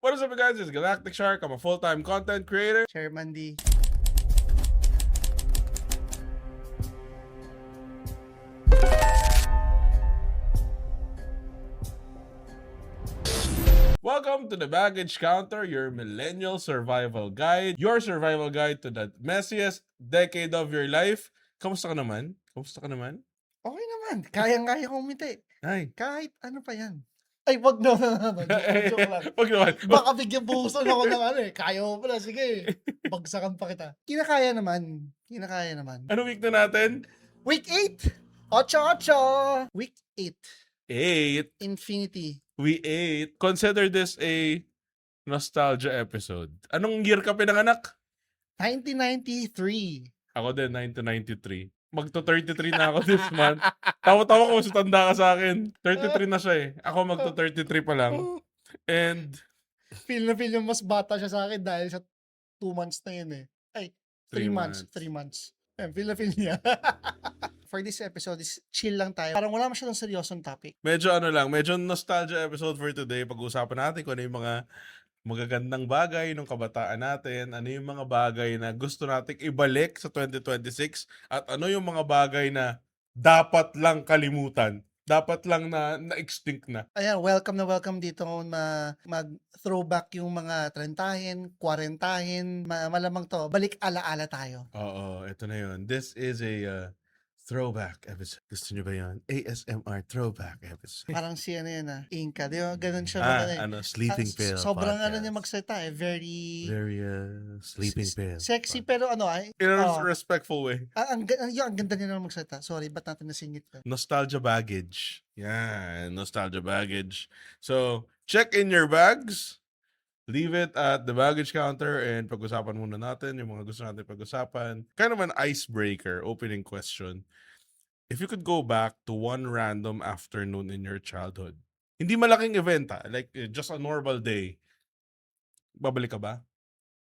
What is up, guys? It's Galactic Shark. I'm a full-time content creator. Chairman D. Welcome to the Baggage Counter, your millennial survival guide. Your survival guide to the messiest decade of your life. Kamusta ka naman? Kamusta ka naman? Okay naman. Kayang-kaya kong umiti. Ay. Kahit ano pa yan. Ay, wag na. Joke lang. Wag naman. Baka bigyan buhusan ako ng ano eh. Kaya mo pala. Sige. Bagsakan pa kita. Kinakaya naman. Ano week na natin? Week 8. 8. Week 8. 8. Infinity. We ate. Consider this a nostalgia episode. Anong year ka pinanganak? 1993. Ako din, 1993. Magto-33 na ako this month. Tawa-tawa ko, tanda ka sa akin. 33 na siya eh. Ako magto-33 pa lang. And Feel na feel yung mas bata siya sa akin dahil sa 2 months na yun eh. Ay, 3 months. 3 months. Feel na feel niya. For this episode is chill lang tayo. Parang wala masyadong seryosong topic. medyo medyo nostalgia episode for today. Pag-uusapan natin kung ano yung mga magagandang bagay ng kabataan natin, ano yung mga bagay na gusto nating ibalik sa 2026, at ano yung mga bagay na dapat lang kalimutan. Dapat lang na-extinct na. Ayan, welcome na welcome dito mag-throwback yung mga trentahin, kwarentahin, malamang to, balik ala-ala tayo. Oo, ito na yun. This is a throwback episode. Gusto nyo ba yun? ASMR throwback episode. Parang si ano yan Inka, di ba? Ganun siya. Sleeping pill Sobrang podcast. ano niya magsalita Very sleeping pill. sexy pero ano In a respectful way. ang ganda niya naman magsalita. Sorry, ba't natin nasingit ko? Nostalgia baggage. Yan, nostalgia baggage. So, check in your bags. Leave it at the baggage counter and pag-usapan muna natin yung mga gusto natin pag-usapan. Kind of an icebreaker, opening question. If you could go back to one random afternoon in your childhood, hindi malaking event like just a normal day, babalik ka ba?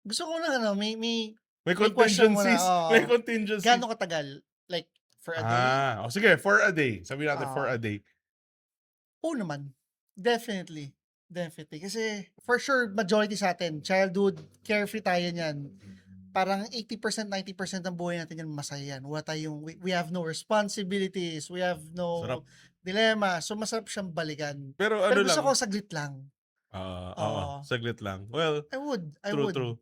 Gusto ko na may May question muna, contingencies. oo. May contingencies. gaano katagal? Like, for a day? Sige, for a day. Sabihin natin for a day. Oo naman. Definitely. Kasi, for sure, majority sa atin, childhood, carefree tayo niyan. Parang 80%, 90% ng buhay natin yan, masaya yan. We have no responsibilities, we have no Sarap. dilemma. So, masarap siyang balikan. Pero Pero ano gusto lang. ko saglit lang. Oo, saglit lang. Well, I would. true.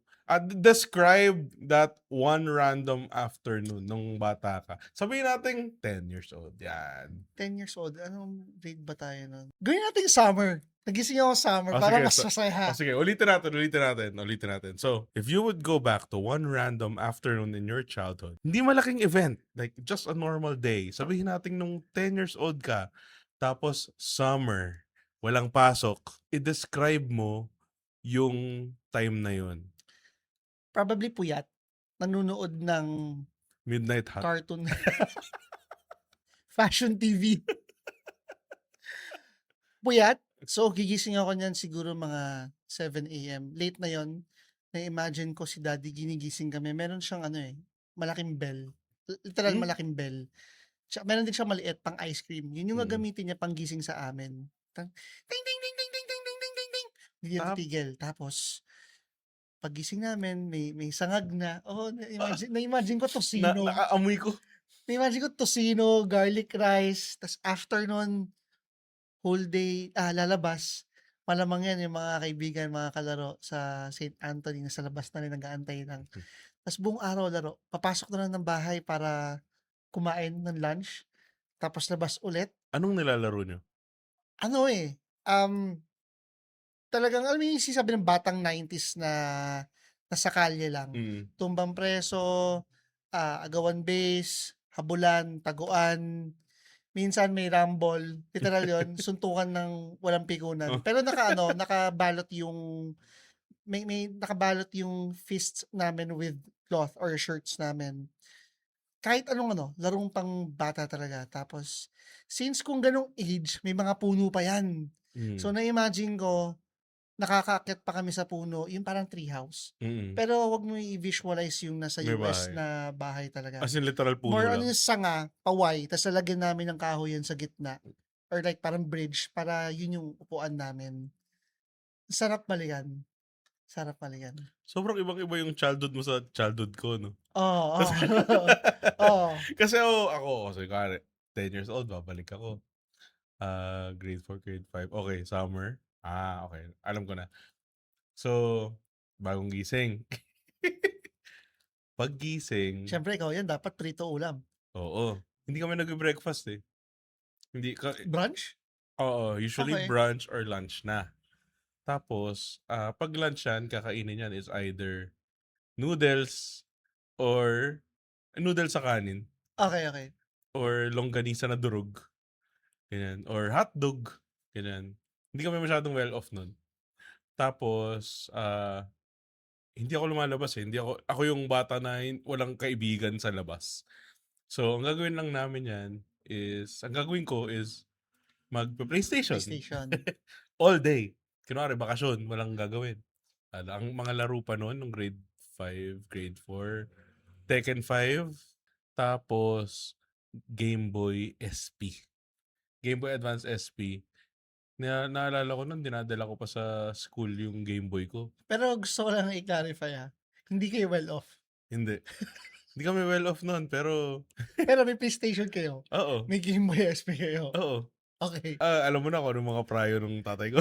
Describe that one random afternoon nung bata ka. Sabihin natin 10 years old. Yan. 10 years old. Anong grade ba tayo nun? Gawin natin summer. Nagising ako summer Oh, para sige, mas masaya. Sige, ulitin natin. So, if you would go back to one random afternoon in your childhood, hindi malaking event, like just a normal day. Sabihin natin nung 10 years old ka, tapos summer, walang pasok, i-describe mo yung time na yun. Probably puyat. Nanonood ng Midnight Hut. cartoon. Fashion TV. Puyat. So, gigising ako niyan siguro mga 7 a.m. Late na yon. Na-imagine ko si daddy ginigising kami. Meron siyang malaking bell. Literal malaking bell. Meron din siya maliit pang ice cream. Yun yung gagamitin niya pang gising sa amin. Ting, ting, ting, ting, ting, ting, ting, ting, ting, ting. Hindi niya titigil. Tapos, paggising namin, may sangag na. Oh, na-imagine ko tosino. Nakaamoy ko. Na-imagine ko tosino, garlic rice. Tapos after nun, whole day, lalabas. Malamang yan yung mga kaibigan, mga kalaro sa St. Anthony na sa labas na rin nag-aantay lang. Tapos buong araw laro. Papasok na lang ng bahay para kumain ng lunch. Tapos labas ulit. Anong nilalaro nyo? Talagang alam mo yung sinasabi ng batang 90s na nasa kalye lang. Tumbang preso, agawan base, habulan, taguan. Minsan may rumble, literal yon, suntukan ng walang pikunan. Pero nakabalot yung may nakabalot yung fists namin with cloth or shirts namin. Kahit anong larong pang bata talaga. Tapos since kung ganong age, may mga puno pa yan. So na-imagine ko, nakakaakyat pa kami sa puno, yung parang treehouse. Pero wag mo i-visualize yung nasa May US bahay. na bahay talaga. As in literal puno More lang. yung sanga, paway, tapos lalagyan namin ng kahoy yan sa gitna. Or like parang bridge, para yun yung upuan namin. Sarap balikan. Sarap balikan. Sobrang ibang-iba yung childhood mo sa childhood ko, no? Oo, Kasi, oo. Oo. kasi ako, kasi kunwari, 10 years old, babalik ako. Grade 4, grade 5. Okay, summer. Okay. Alam ko na. So, bagong gising. Paggising, Siyempre ikaw yan dapat prito ulam. oo. Hindi kami nag-breakfast eh. Hindi ka, Brunch? oo, usually Okay. brunch or lunch na. Tapos, pag lunch yan, kakainin yan is either noodles or noodles sa kanin Okay, okay. or longganisa na durog. Ganyan. Or hotdog. Ganyan. Hindi kami masyadong well-off nun. Tapos, hindi ako lumalabas eh. Hindi ako yung bata na walang kaibigan sa labas. So, ang gagawin lang namin yan ang gagawin ko is mag-PlayStation. PlayStation. All day. Kunwari, bakasyon, walang gagawin. Ang mga laro pa noon, nung grade 5, grade 4, Tekken 5, tapos Game Boy SP. Game Boy Advance SP. Naalala ko nun, dinadala ko pa sa school yung Game Boy ko. Pero gusto ko lang i-clarify ha. Hindi kayo well off. Hindi. Hindi kami well off nun, pero Pero may PlayStation kayo. oo. May Game Boy SP kayo. Oo. Okay. Alam mo na kung anong mga prayo ng tatay ko.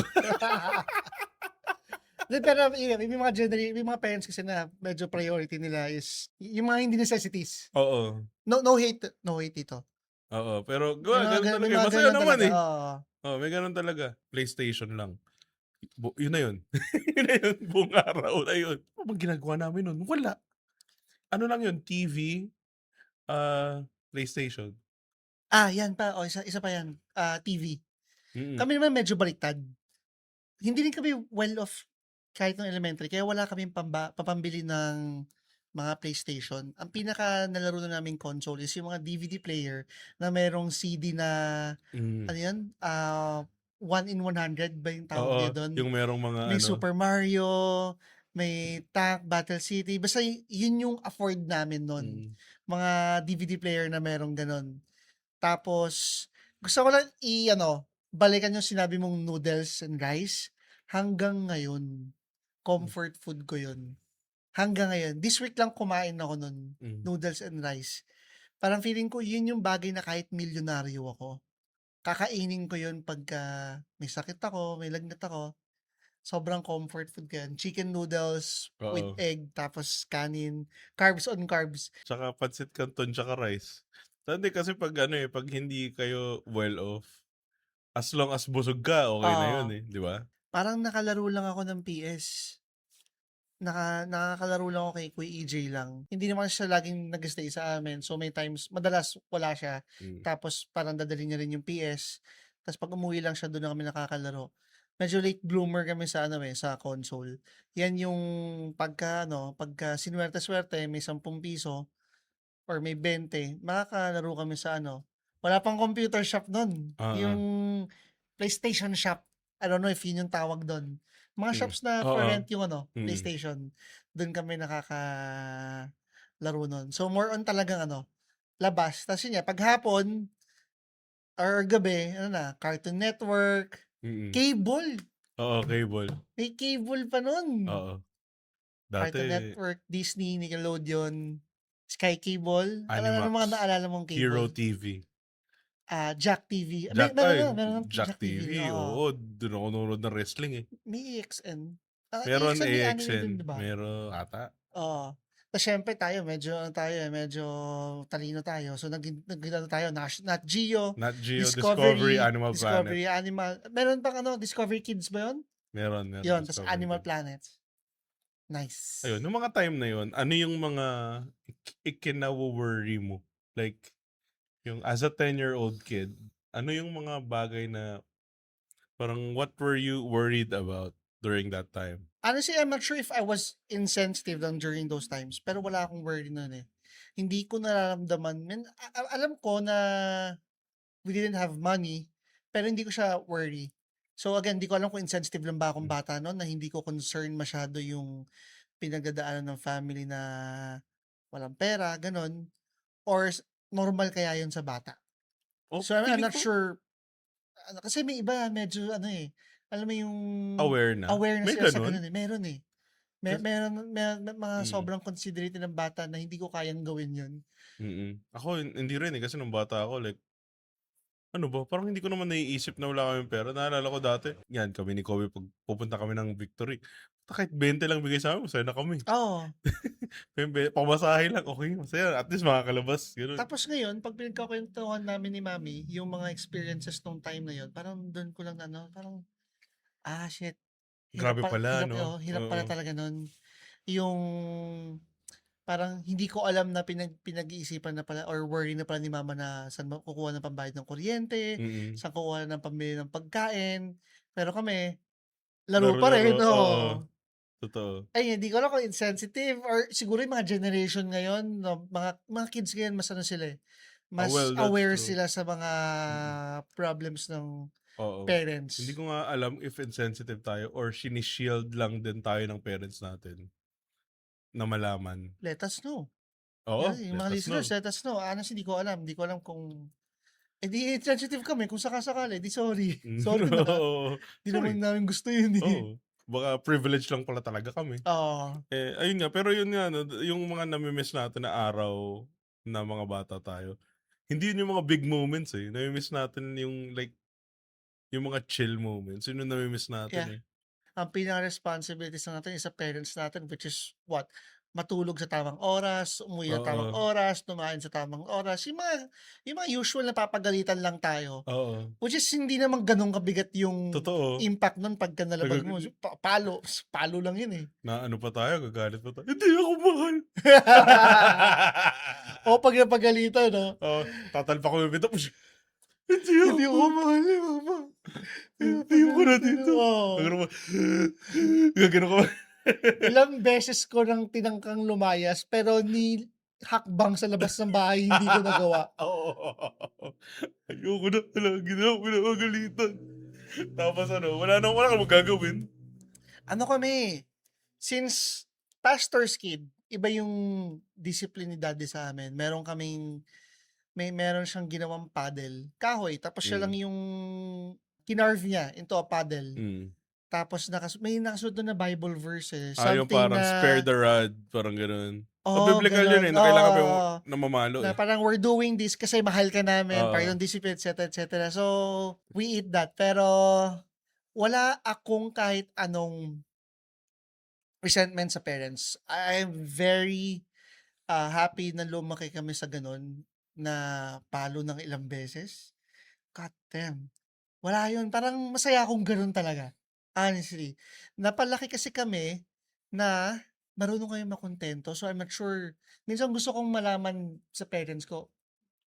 Pero may mga may mga parents kasi na medyo priority nila is yung mga hindi necessities. Oo. No hate dito. Oo. Pero May mga ganun may talaga. mga Masaya ganun naman talaga. eh. Oo. Oh, may ganun talaga. PlayStation lang. Yun na yun. Yun na yun. Buong araw na yun. Ano bang ginagawa namin nun? Wala. Ano lang yun? TV, PlayStation. Yan pa. Isa pa yan. TV. Mm. Kami naman medyo baliktad. Hindi rin kami well off kahit nung elementary. Kaya wala kaming papambili ng mga PlayStation. Ang pinaka nalaro na naming console is yung mga DVD player na merong CD na, ano yun? 1 in 100 ba yung tawag Oo, niya doon? yung merong mga May Super Mario, may Tank, Battle City. Basta yun yung afford namin nun. Mga DVD player na merong ganun. Tapos, gusto ko lang balikan yung sinabi mong noodles and rice. Hanggang ngayon, comfort food ko yun. Hanggang ngayon. This week lang kumain ako nun. Noodles and rice. Parang feeling ko yun yung bagay na kahit milyonaryo ako. Kakainin ko yun pagka may sakit ako, may lagnat ako. Sobrang comfort food ko yan. Chicken noodles with Oo. egg, tapos kanin. Carbs on carbs. Tsaka pancit canton, tsaka rice. Hindi kasi pag pag hindi kayo well off, as long as busog ka, okay na yun Oo. eh. Di ba? Parang nakalaro lang ako ng PS. Nakakalaro lang ako kay Kuya EJ lang. Hindi naman siya laging nag-stay sa amin. So may times, madalas wala siya. Tapos parang dadalhin niya rin yung PS. Tapos pag umuwi lang siya, doon na kami nakakalaro. Medyo late bloomer kami sa sa console. Yan yung pagka sinuwerte-swerte, may 10 piso or may 20, makakalaro kami sa wala pang computer shop nun. Yung PlayStation shop. I don't know if yun yung tawag doon. Mga shops na for Oo. rent yung PlayStation. Doon kami laro nun. So more on talagang labas. Tapos yun nga, paghapon or gabi, Cartoon Network, cable. Oo, cable. May cable pa nun. Oo. Cartoon Dati, Network, Disney, Nickelodeon, Sky Cable. Ano Animax, mga naalala mong Hero cable? TV. Jack TV. Meron Jack Jack TV. TV, oo. Doon ako nanonood ng wrestling eh. May EXN. Meron EXN may anime AXN, din, di ba? meron ata. Oo. Tapos syempre tayo, medyo talino tayo. So tayo, Nat Geo, Nat Geo, Discovery, Animal Planet. Discovery Animal. Meron pang Discovery Kids ba yun? Meron. Yun, tapos Discovery Animal Kids. Planet. Nice. Ayun, nung mga time na yun, ano yung mga ikinawo-worry mo? Like, yung as a 10-year-old kid, ano yung mga bagay na parang what were you worried about during that time? Honestly, I'm not sure if I was insensitive lang during those times. Pero wala akong worry nun eh. Hindi ko nararamdaman. Alam ko na we didn't have money, pero hindi ko siya worry. So again, hindi ko alam kung insensitive lang ba akong bata noon na hindi ko concern masyado yung pinagdadaanan ng family na walang pera, ganun. Or normal kaya yun sa bata. Oh, So I'm feeling not ko, sure. Kasi may iba medyo alam mo yung Aware na? aware na May sila sa gano'n? gano'n, eh, meron, eh. Kas Meron mga mm, sobrang considerate ng bata na hindi ko kayang gawin 'yun. Ako hindi rin, eh, kasi nung bata ako like, ano ba, parang hindi ko naman naiisip na wala kaming pera. Naalala ko dati, 'yan kami ni Kobe 'pag pupunta kami ng Victory, kahit 20 lang bigay sa'min masaya na kami. Oo. Pamasahe lang, okey masaya at least makakalabas, gano'n. Tapos ngayon 'pag pinagkukuwentuhan namin ni mami yung mga experiences nung time na 'yun, parang dun ko lang na-ano, parang, shit, Grabe pala hirap, 'no? hirap pala Oo. talaga nun. Yung parang hindi ko alam na pinag-iisipan na pala or worry na pala ni mama na saan kukuha ng pambayad ng kuryente, Mm. saan kukuha ng pambili ng pagkain. Pero kami, laro pa Laro-laro, rin, oo, oo. totoo. Ay, hindi ko alam kung insensitive or siguro yung mga generation ngayon 'no, mga kids ngayon mas ano sila, eh, mas Well, that's aware true. sila sa mga Mm, problems ng oo. Hindi parents. ko nga alam if insensitive tayo or shini-shield lang din tayo ng parents natin na malaman. Let us know. Oo, Yeah, yung let mga us listeners, know. let us know. Honestly, hindi ko alam kung di insensitive kami kung saka-sakali, di sorry. Sorry na, Oo, di naman sorry. namin gusto yun, eh. Oo, baka privilege lang pala talaga kami. Oo, Eh, ayun nga, pero yun nga 'no, yung mga nami-miss natin na araw na mga bata tayo, hindi yun yung mga big moments, eh, nami-miss natin yung like, yung mga chill moments, yun yung nami-miss natin, yeah. eh. Ang pinaka-responsibilities na natin is sa parents natin, which is what? Matulog sa tamang oras, umuwi ng tamang Oo, oras, kumain sa tamang oras, yung mga usual na papagalitan lang tayo. oo, Which is hindi naman gano'n kabigat yung totoo. impact nun pagka nalabag Nagag mo. Palo, palo lang yun, eh. na ano pa tayo, gagalit pa tayo, "Hindi ako mahal." O 'pag napagalitan 'no, Oo, tatalpak ko yung pinto, "Hindi ako "Hindi ako mahal, mahal ni mama." tingin ko na Napagalitan dito." ako. Gaganon ka, gaganon ka. Ilang beses ko ng tinangkang lumayas pero ni hakbang sa labas ng bahay hindi ko nagawa. Oo. Ayoko na, lagi na ako pinapagalitan. Tapos ano, wala kang magagawin. Ano kami, since pastor's kid, iba yung discipline ni daddy sa amin. Meron siyang ginawang paddle, kahoy tapos siya lang Hmm, yung kinarve niya into a paddle. hmm. Tapos may nakasunod dun na Bible verse, eh, Yung something parang na spare the rod, parang gano'n. Biblical yun, gano'n, eh, na kailangan mo oo. namamalo, Na eh. parang we're doing this kasi mahal ka namin, para Oo, yung discipline, et cetera, et cetera. So, we eat that. Pero wala akong kahit anong resentment sa parents. I'm very, happy na lumaki kami sa gano'n, na palo ng ilang beses. God damn, wala yun. Parang masaya akong gano'n talaga, honestly. Napalaki kasi kami na marunong kaming makuntento. So, I'm not sure minsan gusto kong malaman sa parents ko.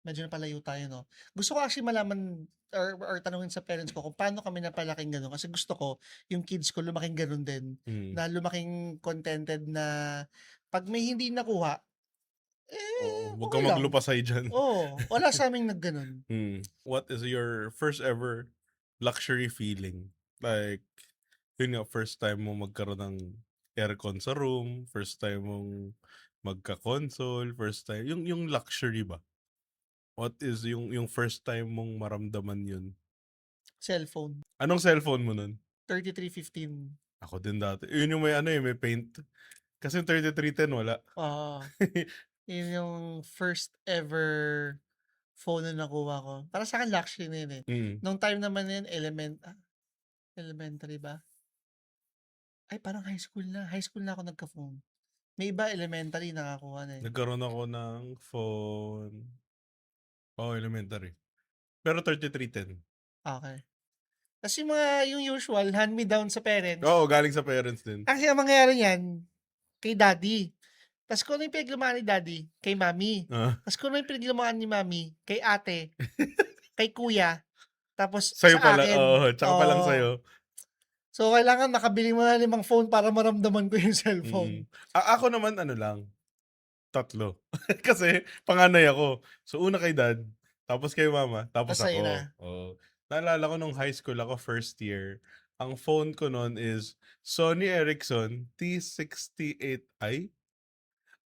Medyo napalayo tayo 'no. Gusto ko actually malaman or tanungin sa parents ko kung paano kami napalaking gano'n kasi gusto ko yung kids ko lumaking gano'n din, hmm, na lumaking contented na 'pag may hindi nakuha, oo. Wag okey kang lang. maglupasay diyan. Oo, wala sa'ming nag-gano'n. What is your first ever luxury feeling? Like, yun nga, first time mo magkaroon ng aircon sa room, first time mong magka-console, first time yung luxury ba? What is yung first time mong maramdaman yun? Cellphone, Anong cellphone mo nun? 3315. Ako din dati. Yun yung may ano, eh, may paint. Kasi yung 3310 wala. Oo, yun yung first ever phone na nakuha ko. Para sa'kin luxury na yun, eh. Mm. Nung time naman na yun elementary ba? Ay parang high school na ako nagka-phone. May iba elementary nakakuha na, eh. Nagkaroon ako ng phone, elementary. Pero 3310. Okey. Tas yung usual hand-me-down sa Oo, parents. galing sa parents din. Actually ang mangyayari niyan, kay daddy. Tas kung ano yung pinaglumaan ni daddy, kay mommy. Ah, Tas kung ano yung pinaglumaan ni mommy, kay ate, kay kuya, tapos sa'yo sa pala, akin. oo, tsaka palang Oo. sa'yo. So, kailangan makabili mo ng 5 phone para maramdaman ko yung Mm. cellphone. Ako naman ano lang, 3. Kasi panganay ako. So, una kay dad, tapos kay mama, tapos Tas sa'yo na. ako. Oo. Naalala ko nung high school ako, first year, ang phone ko nun is Sony Ericsson T68i.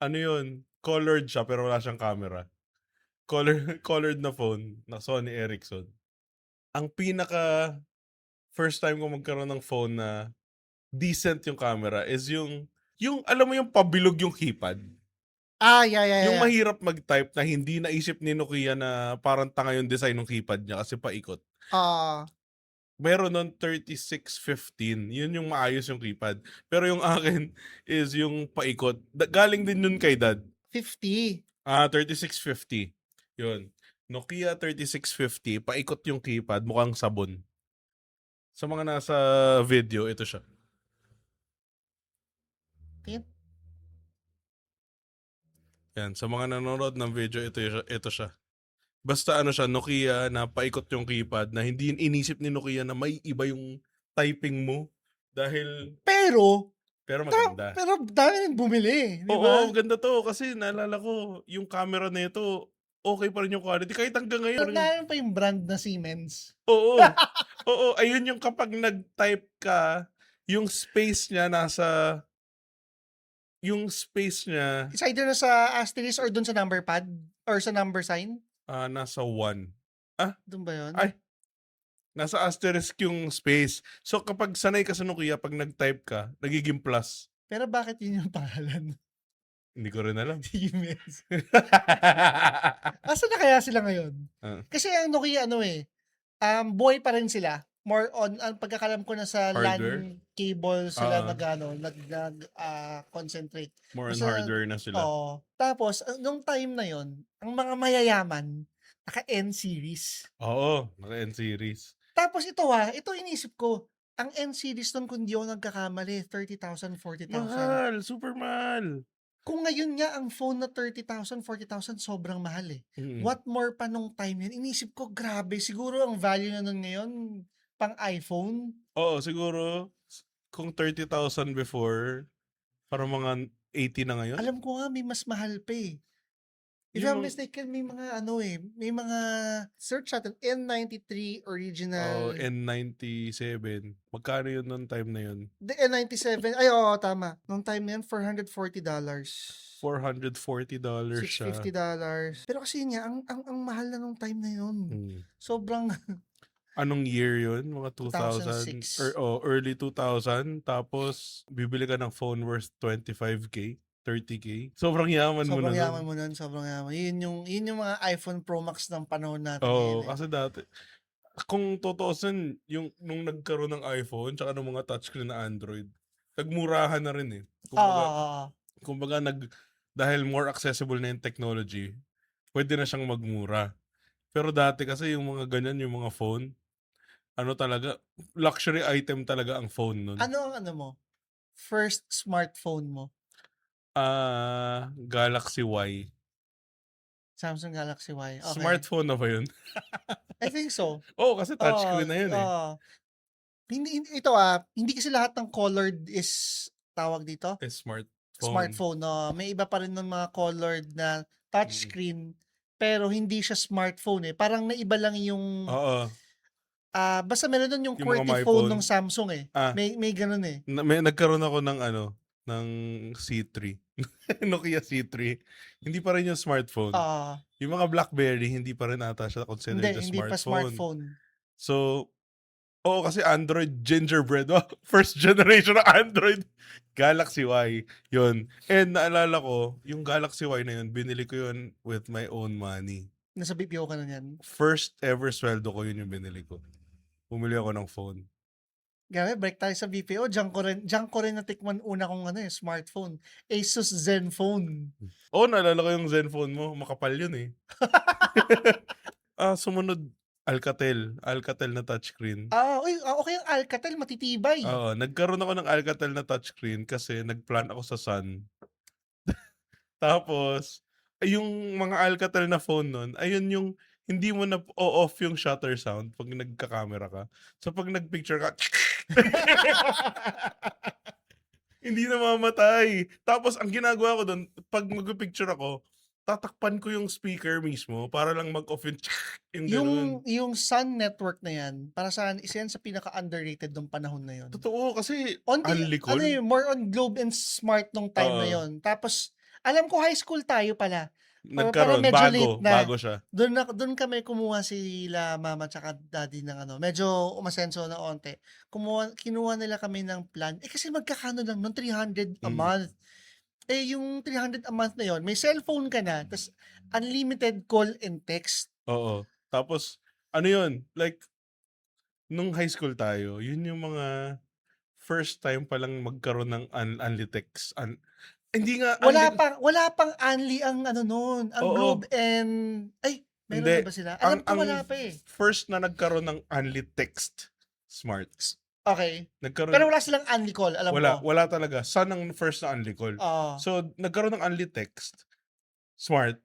Ano yun, colored siya pero wala siyang camera. Colored na phone na Sony Ericsson. Ang pinaka first time ko magkaroon ng phone na decent yung camera is yung alam mo yung pabilog yung keypad. Yung Yeah. mahirap mag-type na hindi naisip ni Nokia na parang tanga yung design ng keypad niya kasi paikot. Meron nun 3615. Yun yung maayos yung keypad. Pero yung akin is yung paikot. Galing din nun kay Dad. 50. 3650. Yun. Nokia 3650. Paikot yung keypad. Mukhang sabon. Sa mga nasa video, ito siya. Tingin. Yan. Sa mga nanonood ng video, ito siya. Basta ano siya, Nokia na paikot yung keypad na hindi inisip ni Nokia na may iba yung typing mo. Dahil, Pero maganda. pero dami rin bumili, di Oo, ba? ganda to. Kasi naalala ko, yung camera na ito, okay pa rin yung quality. Kahit hanggang ngayon. Naalala pa yung brand na Siemens. Oo. Oo, ayun yung kapag nag-type ka, yung space niya nasa, It's either nasa asterisk or dun sa number pad or sa number sign. Nasa 1. Dun ba yun? Ay. Nasa asterisk yung space. So kapag sanay ka sa Nokia, pag nag-type ka, nagiging plus. Pero bakit yun yung pangalan? Hindi ko rin alam. Siemens. Asa na kaya sila ngayon? Kasi ang Nokia buhay pa rin sila. More on, ang pagkakalam ko na sa Hardware? LAN cable sila concentrate. More on Basta, hardware na sila. Oo. Tapos, nung time na yon, ang mga mayayaman, naka-N series. Oo, naka-N series. Tapos ito inisip ko, ang N series nun, kung di ako nagkakamali, 30,000, 40,000. Mahal, super mahal. Kung ngayon nga ang phone na 30,000, 40,000, sobrang mahal eh. What more pa nung time yun? Inisip ko, grabe, siguro ang value na nun ngayon, pang iPhone. Oo, siguro, kung 30,000 before, parang mga 80 na ngayon. Alam ko nga, may mas mahal pa eh. If I'm mistaken, may mga may mga search natin, N93 original. N97. Magkano yun nung time na yun? The N97, tama. Nung time na yun, $440. $440 siya. $650. Pero kasi yun ang mahal na nung time na yun. Sobrang... Anong year yun? Mga 2000? Early 2000. Tapos, bibili ka ng phone worth 25K. 30K. Sobrang yaman mo na. Sobrang yaman. Yun yung mga iPhone Pro Max ng panahon natin. Kasi dati, kung totoosin, nung nagkaroon ng iPhone, tsaka ng mga touchscreen na Android, nagmurahan na rin eh. Kumbaga, dahil more accessible na yung technology, pwede na siyang magmura. Pero dati kasi yung mga ganyan, yung mga phone, talaga, luxury item talaga ang phone nun. Ano ang mo? First smartphone mo? Galaxy Y. Samsung Galaxy Y. Okay. Smartphone na ba yun? I think so. Kasi touchscreen na yun eh. Hindi kasi lahat ng colored is tawag dito? Smartphone. No? May iba pa rin ng mga colored na touchscreen pero hindi siya smartphone eh. Parang naiba lang yung... basta meron doon yung QWERTY phone ng Samsung eh. May ganun eh. Nagkaroon ako ng C3. Nokia C3. Hindi pa rin yung smartphone. Yung mga BlackBerry, hindi pa rin ata siya considered a smartphone. Hindi pa smartphone. So, kasi Android gingerbread. First generation ng Android. Galaxy Y. Yun. And naalala ko, yung Galaxy Y na yun, binili ko yun with my own money. Nasa BPO ka na yan? First ever sweldo ko, yun yung binili ko. Bumili ako ng phone. Grabe, break tayo sa BPO. Diyan ko rin natikman una kong smartphone. Asus Zenfone. Naalala ko yung Zenfone mo. Makapal yun eh. Sumunod, Alcatel na touchscreen. Okay yung Alcatel, matitibay. Nagkaroon ako ng Alcatel na touchscreen kasi nagplan ako sa Sun. Tapos, yung mga Alcatel na phone nun, ayun yung hindi mo na off yung shutter sound pag nagka-camera ka. So pag nag-picture ka, hindi na mamatay. Tapos ang ginagawa ko doon, pag mag-picture ako, tatakpan ko yung speaker mismo para lang mag-off yung Sun network na yan, para saan, isa yan sa pinaka-underrated nung panahon na yun. Totoo, kasi unlikod. More on Globe and Smart nung time na yun. Tapos, alam ko high school tayo pala. Parang Nagkaroon, medyo late na. bago siya. Doon kami kumuha sila mama tsaka daddy ng ano, medyo umasenso na onti. Kinuha nila kami ng plan. Kasi magkakano lang nun, 300 a Mm. month. Yung 300 a month na yon, may cellphone ka na, tas unlimited call and text. Oo. Tapos, ano yun, like, nung high school tayo, yun yung mga first time palang magkaroon ng Unlitex. Hindi nga Wala pang Unli ang ano nun, ang Oo. Globe and meron Hindi. na ba sila? Ang Alam ko wala pa eh. first na nagkaroon ng Unlitext Smart. Okay. Nagkaroon Pero wala silang Unli call, alam ko. wala talaga. Sun ang first na Unli call. Oo. So, nagkaroon ng Unlitext Smart.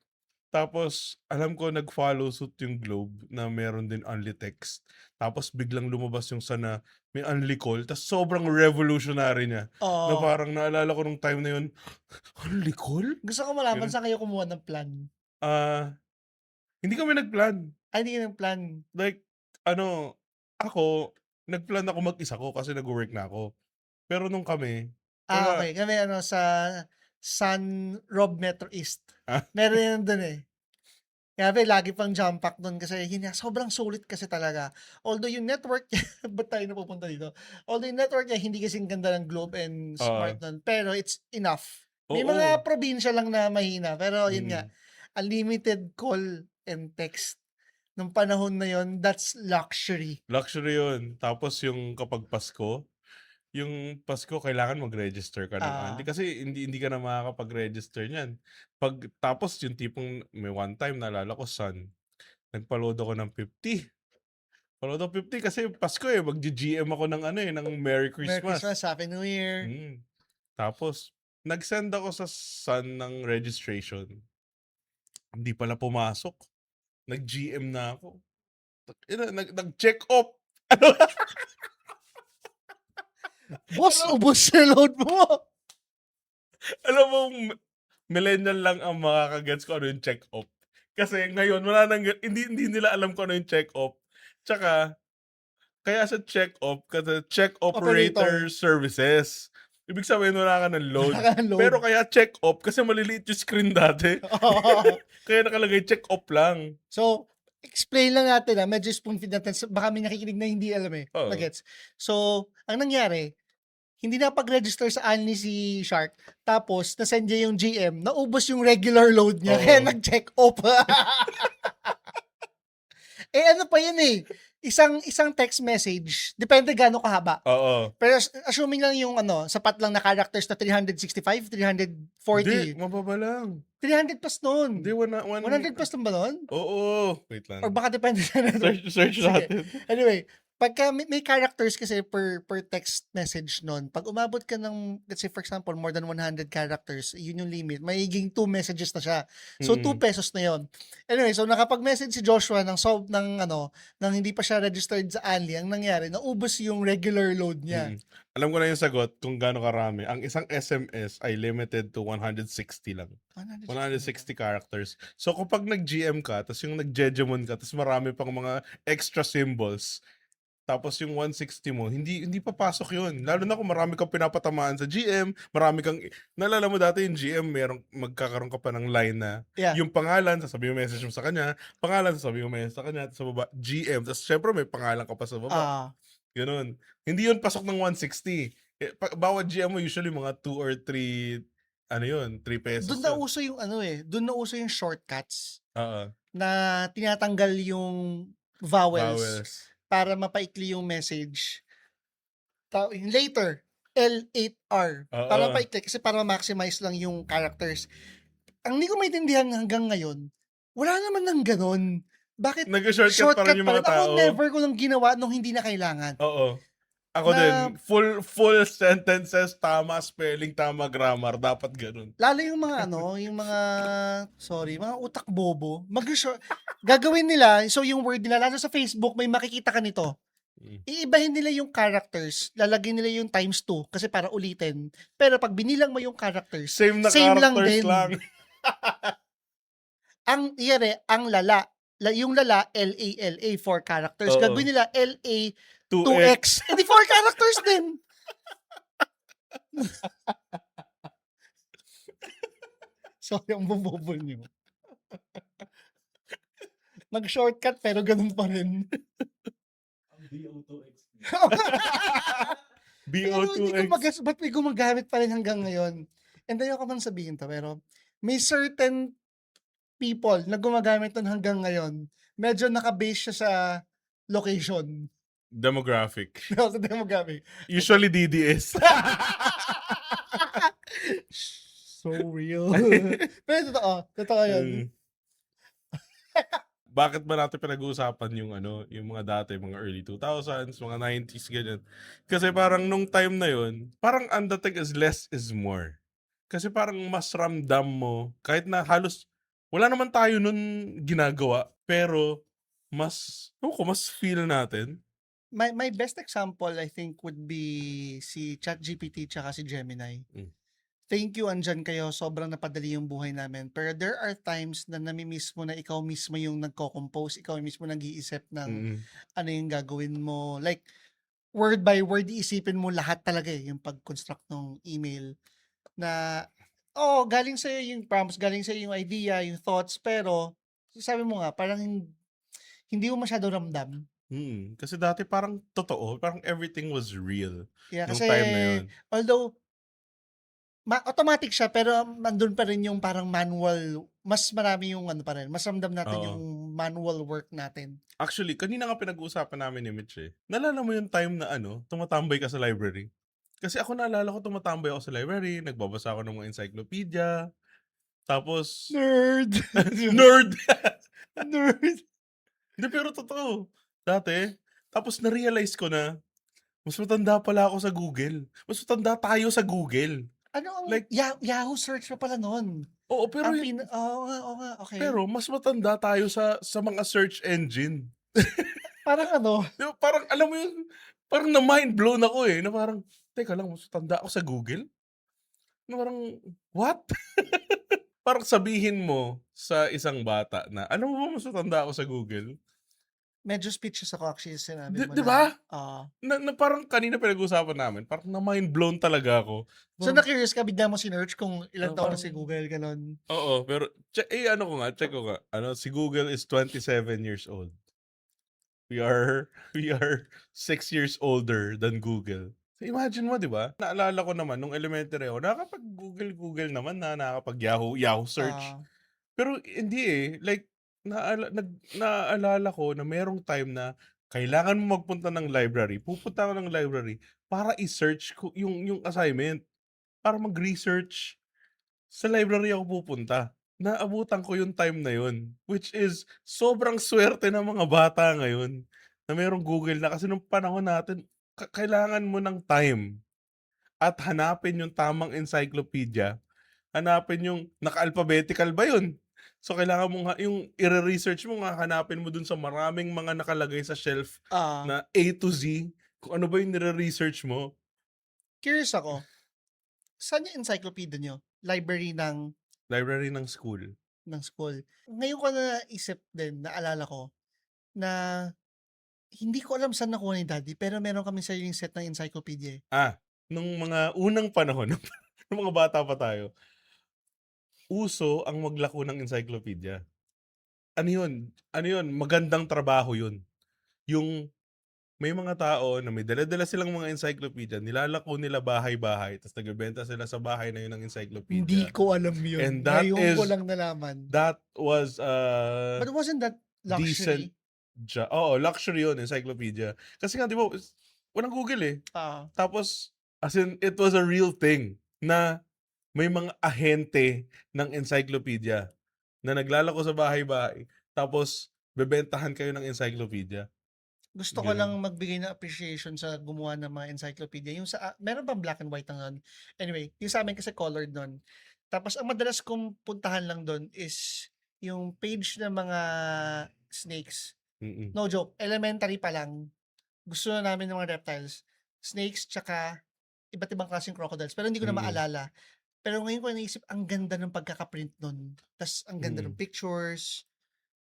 Tapos, alam ko nag-follow suit yung Globe na meron din Unlitext. Tapos, biglang lumabas yung Sun na may Unli call. Tapos, sobrang revolutionary niya. Na Oo. parang naalala ko nung time na yun, Unli call? Gusto ko malaman Ganun. saan kayo kumuha ng plan. Hindi kami nagplan. Hindi kayo nagplan. Like, ako, nagplan ako mag-isa ko kasi nag-work na ako. Pero nung kami, wala. Okay. Kami sa San Rob Metro East. Ah? Meron yan dun eh. Kaya lagi pang jump pack dun kasi sobrang sulit kasi talaga. Although yung network, ba't tayo napupunta dito? Although yung network niya, hindi kasing ganda ng Globe and Smart nun. Pero it's enough. May Oo. mga probinsya lang na mahina. Pero yun nga, Mm. unlimited call and text. Nung panahon na yun, that's luxury. Luxury yun. Tapos yung kapag Pasko, yung Pasko kailangan mag-register ka ng Unli. Kasi hindi ka na makakapag-register niyan. Tapos yung tipong may one time naalala ko, Sun, nagpa-load ako ng 50. Pa-load ako 50 kasi Pasko eh. Mag-GM ako ng ng Merry Christmas. Merry Christmas, Happy New Year. Tapos, nag-send ako sa Sun ng registration. Hindi pala pumasok. Nag-GM na ako. Nag-check off. Boss, ubos na load mo. Alam mo, millennial lang ang makakagets ko ano yung check off. Kasi ngayon, hindi nila alam ko ano yung check off. Tsaka, kaya sa check off, kasi check operator services. Ibig sabihin, wala ka ng load. Pero kaya check off, kasi maliliit yung screen dati. Kaya nakalagay check off lang. So, explain lang natin medyo spoon-feed natin. Baka may nakikinig na hindi alam eh. Nagets. So, ang nangyari, hindi na pag-register sa Unli si Shark. Tapos, nasend niya yung GM, naubos yung regular load niya. Kaya nag-check off. Ano pa yun eh. Isang text message, depende gaano kahaba. Oo. Pero assuming lang yung sapat lang na characters na 365, 340. Hindi, mababa lang. 300 plus nun. Hindi, 100 plus nun ba nun? Oo. Wait lang. Or baka depende na Search natin. Anyway, pagka may characters kasi per text message nun, pag umabot ka ng, let's say for example, more than 100 characters, yun yung limit, magiging 2 messages na siya. So, 2 pesos na yun. Anyway, so nakapag-message si Joshua ng hindi pa siya registered sa Unli, ang nangyari, naubos yung regular load niya. Alam ko na yung sagot kung gaano karami. Ang isang SMS ay limited to 160 lang. 160 characters. So, kapag nag-GM ka, tapos yung nag-Jejemon ka, tapos marami pang mga extra symbols, tapos yung 160 mo, hindi papasok yun. Lalo na kung marami kang pinapatamaan sa GM, naalala mo dati yung GM, magkakaroon ka pa ng line na, yung pangalan, sasabihin mo message mo sa kanya, sasabihin mo message sa kanya, sa baba, GM, tapos syempre may pangalan ka pa sa baba. Ganun. Hindi yun pasok ng 160. Bawat GM mo, usually mga 2 or 3, 3 pesos. Doon na uso yung doon na uso yung shortcuts. Na tinatanggal yung vowels. Para mapaikli yung message. Later, L8R. Para mapaikli. Kasi para maximize lang yung characters. Ang hindi ko maintindihan hanggang ngayon, wala naman ng ganun. Bakit nag-shortcut pa rin yung mga tao? Ako never ko lang ginawa nung hindi na kailangan. Oo. Ako din, full sentences, tama spelling, tama grammar, dapat ganun. Lalo yung mga mga utak bobo, gagawin nila, so yung word nila, lalo sa Facebook, may makikita ka nito. Iibahin nila yung characters, lalagyan nila yung times 2, kasi para ulitin. Pero pag binilang mo yung characters, same lang din. Ang lala, yung lala, LALA, 4 characters. Gagawin nila LA 2X. Hindi 4 characters din. Sorry, ang bubobol niyo. Mag-shortcut pero ganun pa rin. Ang BO2X. Pero hindi ko BO2X. ba't may gumagamit pa rin hanggang ngayon? And ayoko man sabihin 'to, pero may certain people na gumagamit nun hanggang ngayon. Medyo naka-base siya sa location. Demographic. Sa demographic. Usually DDS. So real. Pero totoo yun. Mm. Bakit ba natin pinag-uusapan yung yung mga dati, mga early 2000s, mga 90s, ganyan? Kasi parang nung time na yun, parang ang dating is less is more. Kasi parang mas ramdam mo, kahit na halos, wala naman tayo nun ginagawa, pero mas feel natin. My best example I think would be si ChatGPT tsaka si Gemini. Thank you, andyan kayo. Sobrang napadali yung buhay namin. Pero there are times na nami-miss mo na ikaw mismo yung nagko-compose, ikaw mismo nag-iisip ng ano yung gagawin mo. Like, word by word, iisipin mo lahat talaga yung pag-construct ng email. Na, galing sa'yo yung prompts, galing sa'yo yung idea, yung thoughts, pero, sabi mo nga, parang hindi mo masyado ramdam. Kasi dati parang totoo, parang everything was real. Yeah, Nung kasi, time na yun. although, automatic siya, pero nandun pa rin yung parang manual, mas marami yung pa rin, mas ramdam natin Oo. yung manual work natin. Actually, kanina nga pinag-uusapan namin ni Mitch Naalala mo yung time na tumatambay ka sa library? Kasi ako naalala ko tumatambay ako sa library, nagbabasa ako ng mga encyclopedia, tapos... Nerd! Nerd! Nerd! Hindi, pero totoo. Dati, tapos na-realize ko na, mas matanda pala ako sa Google. Mas matanda tayo sa Google. Ano ang, Like, Yahoo search pa pala nun. oo, pero Oo nga, okay. pero mas matanda tayo sa mga search engine. Parang Di ba, parang alam mo yun, parang na-mind blown ako na parang, teka lang, mas matanda ako sa Google? Na parang, what? Parang sabihin mo sa isang bata na, alam mo ba mas matanda ako sa Google? medyo speechless ako actually sa sinabi mo Di ba? na. Na parang kanina pinag-usapan namin, parang na-mind blown talaga ako. So na-curious ka, bigla mo sinearch kung ilang taon na parang- si Google, ganun. Oo, pero check ko nga. Si Google is 27 years old. We are 6 years older than Google. So imagine mo, 'di ba? Naalala ko naman nung elementary ako, nakakapag-Google naman na, nakakapag-Yahoo search. Pero hindi like naalala ko na merong time na kailangan mo magpunta ng library. Pupunta ako ng library para i-search ko yung assignment, para mag-research. Sa library ako pupunta. Naabutan ko yung time na yun, which is sobrang swerte ng mga bata ngayon na merong Google na, kasi nung panahon natin, kailangan mo ng time at hanapin yung tamang encyclopedia. Hanapin yung naka-alphabetical ba yun? So kailangan mo yung i-research mo nga, hanapin mo dun sa maraming mga nakalagay sa shelf na A to Z, kung ano ba yung nire-research mo. Curious ako, saan yung encyclopedia nyo? Library ng school. ng school. Ngayon ko na naisip din, naalala ko, na hindi ko alam saan nakuha ni Daddy, pero meron kami sariling set ng encyclopedia. Nung mga unang panahon, nung mga bata pa tayo, uso ang maglako ng encyclopedia. Ano yun? Magandang trabaho yun. Yung may mga tao na may dala-dala silang mga encyclopedia, nilalako nila bahay-bahay, tapos nagbebenta sila sa bahay na yun ng encyclopedia. Hindi ko alam yun. And that Ngayon ko lang nalaman. That was But wasn't that luxury? Luxury yun, encyclopedia. Kasi nga, di ba, walang Google Tapos, as in, it was a real thing na may mga ahente ng encyclopedia na naglalako sa bahay-bahay, tapos bebentahan kayo ng encyclopedia. Gusto ko lang magbigay ng appreciation sa gumawa ng mga encyclopedia. Yung meron bang black and white na nun? Anyway, yung sa amin kasi colored nun. Tapos ang madalas kong puntahan lang doon is yung page ng mga snakes. No joke, elementary pa lang. Gusto na namin ng mga reptiles. Snakes, tsaka iba't ibang klaseng crocodiles. Pero hindi ko na maalala. Pero ngayon ko naisip, ang ganda ng pagkakaprint nun. Tapos ang ganda ng pictures.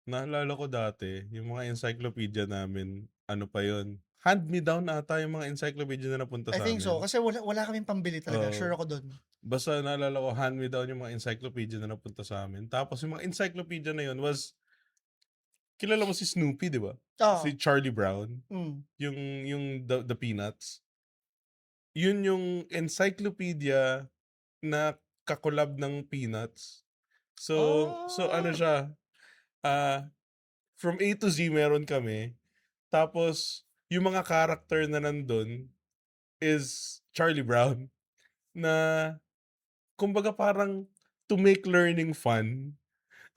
Naalala ko dati, yung mga encyclopedia namin, ano pa yun? Hand-me-down ata yung mga encyclopedia na napunta sa I think amin. so. Kasi wala kaming pambili talaga. Sure ako dun. Basta naalala ko, hand-me-down yung mga encyclopedia na napunta sa amin. Tapos yung mga encyclopedia na yun was kilala mo si Snoopy, di ba? Oo. Si Charlie Brown. Mm. Yung the Peanuts. Yun yung encyclopedia na kakolab ng Peanuts. So ano Ah. siya, from A to Z meron kami. Tapos, yung mga character na nandun is Charlie Brown. Na, kumbaga parang to make learning fun.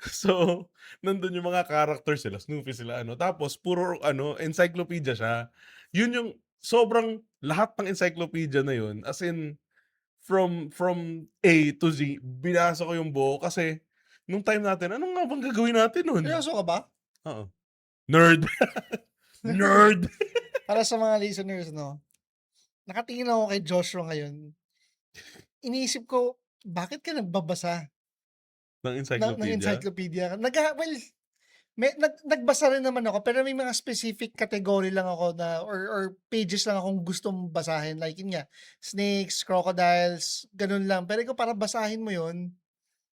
So, nandun yung mga character sila, Snoopy sila, ano. Tapos, puro, encyclopedia siya. Yun yung, sobrang, lahat ng encyclopedia na yun, as in, from A to Z, binasa ko yung buo kasi, nung time natin, ano nga bang gagawin natin nun? Seryoso ka ba? Oo. Nerd! Nerd! Para sa mga listeners, no? Nakatingin ako kay Joshua ngayon. Iniisip ko, bakit ka nagbabasa ng ng encyclopedia. encyclopedia? Well, nagbasa rin naman ako, pero may mga specific category lang ako na, or pages lang akong gustong basahin. Like yun nga, snakes, crocodiles, ganun lang. Pero ikaw para basahin mo yun,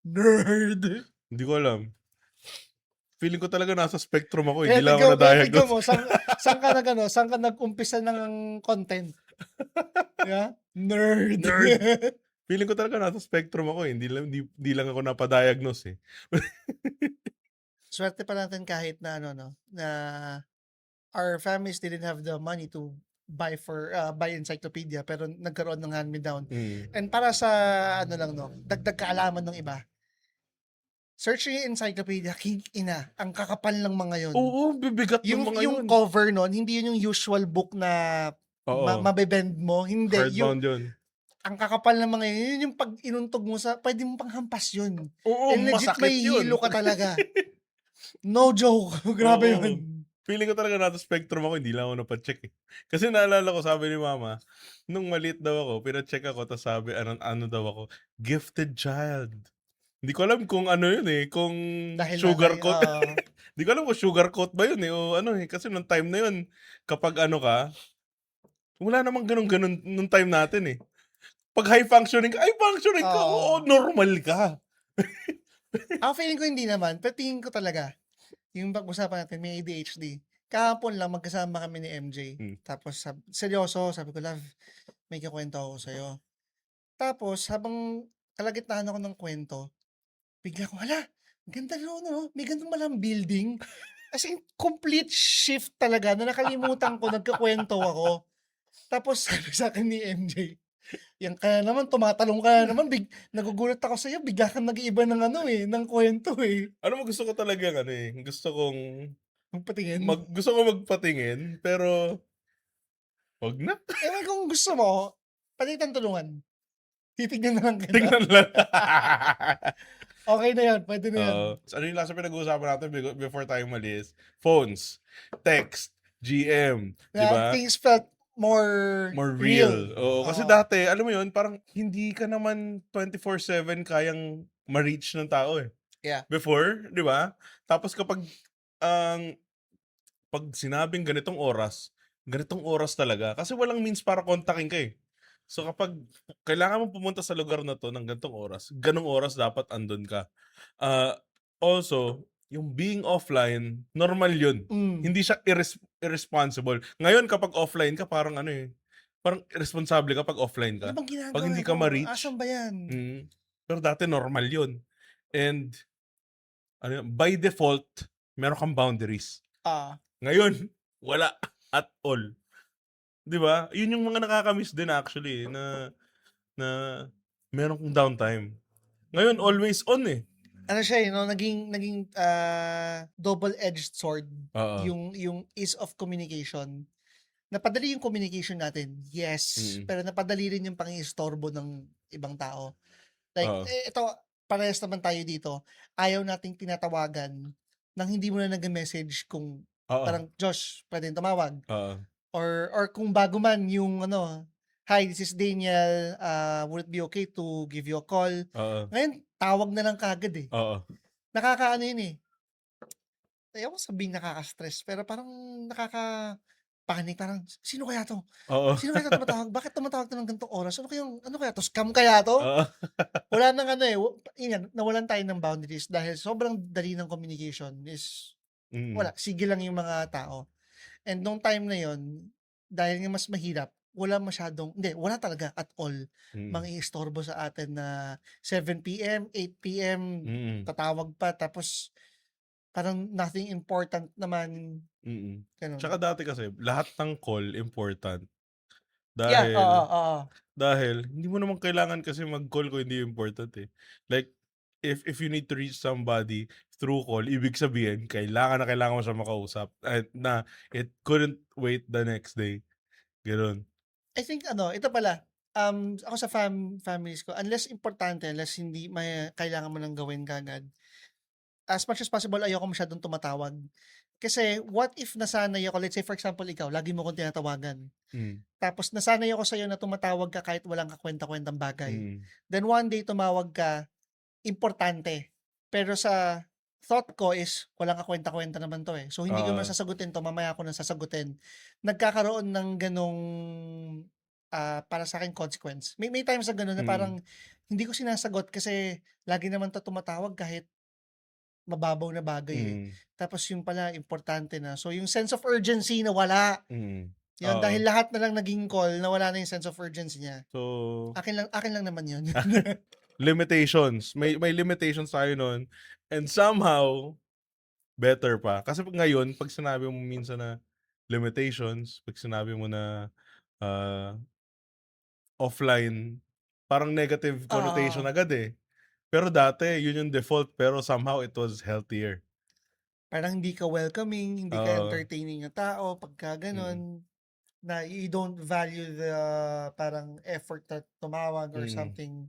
nerd! Hindi ko alam. Feeling ko talaga nasa spectrum ako. Kaya Hindi lang ako tignan mo, na-diagnose. saan ka nag-umpisa ng content? Yeah? Nerd! Nerd! Feeling ko talaga nasa spectrum ako. Hindi lang ako napadiagnose eh. Swerte pa natin kahit na na our families didn't have the money to buy encyclopedia, pero nagkaroon ng hand-me-down. And para sa dagdag kaalaman ng iba, search yung encyclopedia, king ina, ang kakapal ng mga yun. Oo, bibigat ng mga yun. Yung cover nun, hindi yun yung usual book na mabebend mo. Hindi. Hardbound yun. Ang kakapal ng mga yun yung pag inuntog mo pwede mo pang hampas yun. Oo, legit masakit may yun. hilo ka talaga. No joke. Grabe yun. Feeling ko talaga nasa spectrum ako, hindi lang ako napacheck eh. Kasi naalala ko, sabi ni mama, nung maliit daw ako, pinacheck ako, tapos sabi, ano daw ako, gifted child. Hindi ko alam kung ano yun eh, kung Dahil sugarcoat. Hindi ko alam kung sugarcoat ba yun eh, o ano eh, kasi nung time na yun, kapag ano ka, wala namang ganun-ganun nung time natin eh. Pag high functioning ka, oo, normal ka. Ako feeling ko hindi naman, pero tingin ko talaga, yung pag-usapan natin, may ADHD. Kahapon lang, magkasama kami ni MJ. Tapos, seryoso, sabi ko, love, may kikwento ako sa'yo. Tapos, habang kalagitnaan ako ng kwento, bigla ko, hala, ganda no, may gandang malang building. As in, complete shift talaga, na nakalimutan ko, nagkakwento ako. Tapos, sabi sa akin ni MJ, yan kaya naman, tumatalong ka naman, nagugulat ako sa'yo, bigla kang nag-iiba ng ng kwento eh. Ano mo gusto ko talaga gusto kong Magpatingin. gusto ko magpatingin, pero wag na. Ewan kung gusto mo, palitan tulungan. Titignan na lang kita. Tingnan lang. Okay na yan, pwede na yan. Ano yung last na pinag-uusapan natin before tayo malis? Phones, text, GM, di ba? Things felt more real. Oo, kasi Oo. dati, alam mo yun, parang hindi ka naman 24/7 kayang ma-reach ng tao eh. Yeah. Before, di ba? Tapos kapag pag sinabing ganitong oras talaga. Kasi walang means para kontakin ka eh. So kapag kailangan mo pumunta sa lugar na to ng ganong oras dapat andun ka. Also, yung being offline, normal yun. Hindi siya irresponsible. Ngayon kapag offline ka, parang parang irresponsible ka pag offline ka. Ano bang ginagawa Pag hindi ka mo? ma-reach. Asan ba yan? Pero dati normal yun. And by default, meron kang boundaries. Ngayon, wala at all. 'Di ba? Yun yung mga nakakamiss din actually na meron kong downtime. Ngayon always on eh. Ano siya naging double-edged sword Oo. yung ease of communication. Napadali yung communication natin. Yes, pero napadali rin yung pang-iistorbo ng ibang tao. Like ito parehas naman tayo dito. Ayaw nating tinatawagan nang hindi mo na nag-message kung parang Josh, pwedeng tumawag. Or kung bago man yung hi, this is Daniel, would it be okay to give you a call? Ngayon, tawag na lang kagad eh. Nakakaano yun eh. Ayaw ko sabing nakaka-stress, pero parang nakaka-panic. Parang, sino kaya to? Sino kaya to tumatawag? Bakit tumatawag to ng ganitong oras? Ano kaya to? Scam kaya to? Wala nang nawalan tayo ng boundaries dahil sobrang dali ng communication is wala, sige lang yung mga tao. And nung time na yon, dahil nga mas mahirap, wala talaga at all mang-iistorbo sa atin na 7 PM, 8 PM, tatawag pa, tapos parang nothing important naman, ganun. Tsaka dati kasi, lahat ng call important. Yeah, oo, Dahil, oo. dahil, hindi mo naman kailangan kasi mag-call kung hindi important eh. Like, if you need to reach somebody through call, ibig sabihin, kailangan mo siya makausap. At na, it couldn't wait the next day. Ganun. I think ito pala, ako sa families ko, unless hindi kailangan mo nang gawin kaagad, as much as possible, ayoko masyadong tumatawag. Kasi, what if nasanay ako, let's say for example, ikaw, lagi mo kong tinatawagan. Tapos nasanay ako sa'yo na tumatawag ka kahit walang kakwenta-kwentang bagay. Then one day tumawag ka, importante. Pero sa thought ko is, walang kakwenta-kwenta naman to eh. So hindi ko naman sasagutin to, mamaya ako nang sasagutin. Nagkakaroon ng ganong para sa akin consequence. May times na ganon na parang hindi ko sinasagot kasi lagi naman to tumatawag kahit mababaw na bagay eh. Tapos yung pala, importante na. So yung sense of urgency na wala. Yun, dahil lahat na lang naging call, nawala na yung sense of urgency niya. So, Akin lang naman yun. limitations. May limitations tayo nun. And somehow, better pa. Kasi ngayon, pag sinabi mo minsan na limitations, pag sinabi mo na offline, parang negative connotation agad eh. Pero dati, yun yung default, pero somehow it was healthier. Parang hindi ka welcoming, hindi ka entertaining na tao, pagka ganon, na you don't value the parang effort na tumawag or something.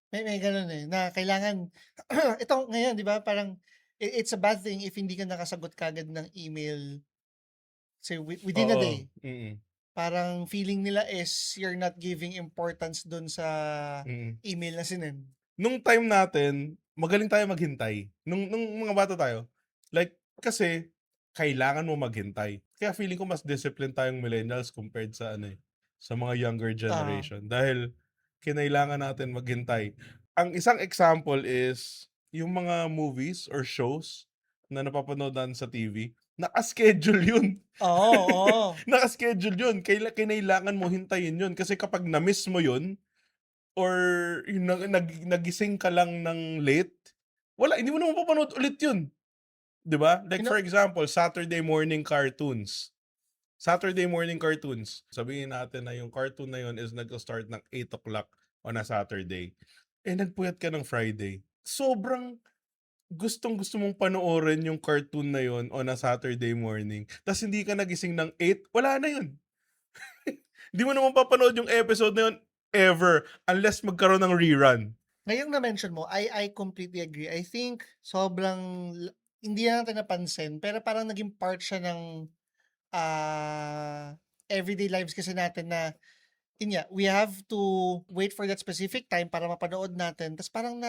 May ganun eh, na kailangan, ito ngayon, di ba, parang, it's a bad thing if hindi ka nakasagot kagad ng email, say, within a day. Parang feeling nila is you're not giving importance dun sa email na sinend. Nung time natin, magaling tayo maghintay. Nung mga bata tayo. Like, kasi, kailangan mo maghintay. Kaya feeling ko mas disciplined tayong millennials compared sa sa mga younger generation. Dahil, kinailangan natin maghintay. Ang isang example is, yung mga movies or shows na napapanood natin sa TV, naka-schedule yun. Oo. Naka-schedule yun. Kinailangan mo hintayin yun. Kasi kapag na-miss mo yun, or nagising ka lang ng late, wala, hindi mo naman papanood ulit yun. Diba? Like for example, Saturday morning cartoons. Sabihin natin na yung cartoon na yun is nag-start ng 8 o'clock on a Saturday. Nagpuyat ka ng Friday. Sobrang gustong-gusto mong panoorin yung cartoon na yun on a Saturday morning. Tapos hindi ka nagising ng 8, wala na yun. Hindi mo naman papanood yung episode na yun ever unless magkaroon ng rerun. Ngayong na-mention mo, I completely agree. I think sobrang hindi na natin napansin, pero parang naging part siya ng everyday lives kasi natin na we have to wait for that specific time para mapanood natin. Tapos parang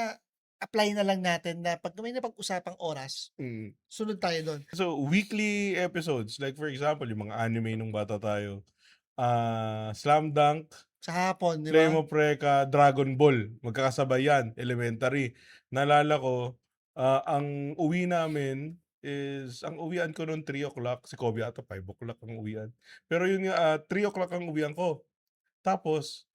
apply na lang natin na pag may napag-usapang oras, sunod tayo doon. So, weekly episodes, like for example, yung mga anime nung bata tayo, Slam Dunk, sa hapon, di ba? Flame of Recca, Dragon Ball, magkakasabay yan, elementary. Naalala ko, ang uwi namin is, ang uwian ko noon 3 o'clock, si Kobe ata 5 o'clock ang uwian. Pero yun nga, 3 o'clock ang uwian ko. Tapos,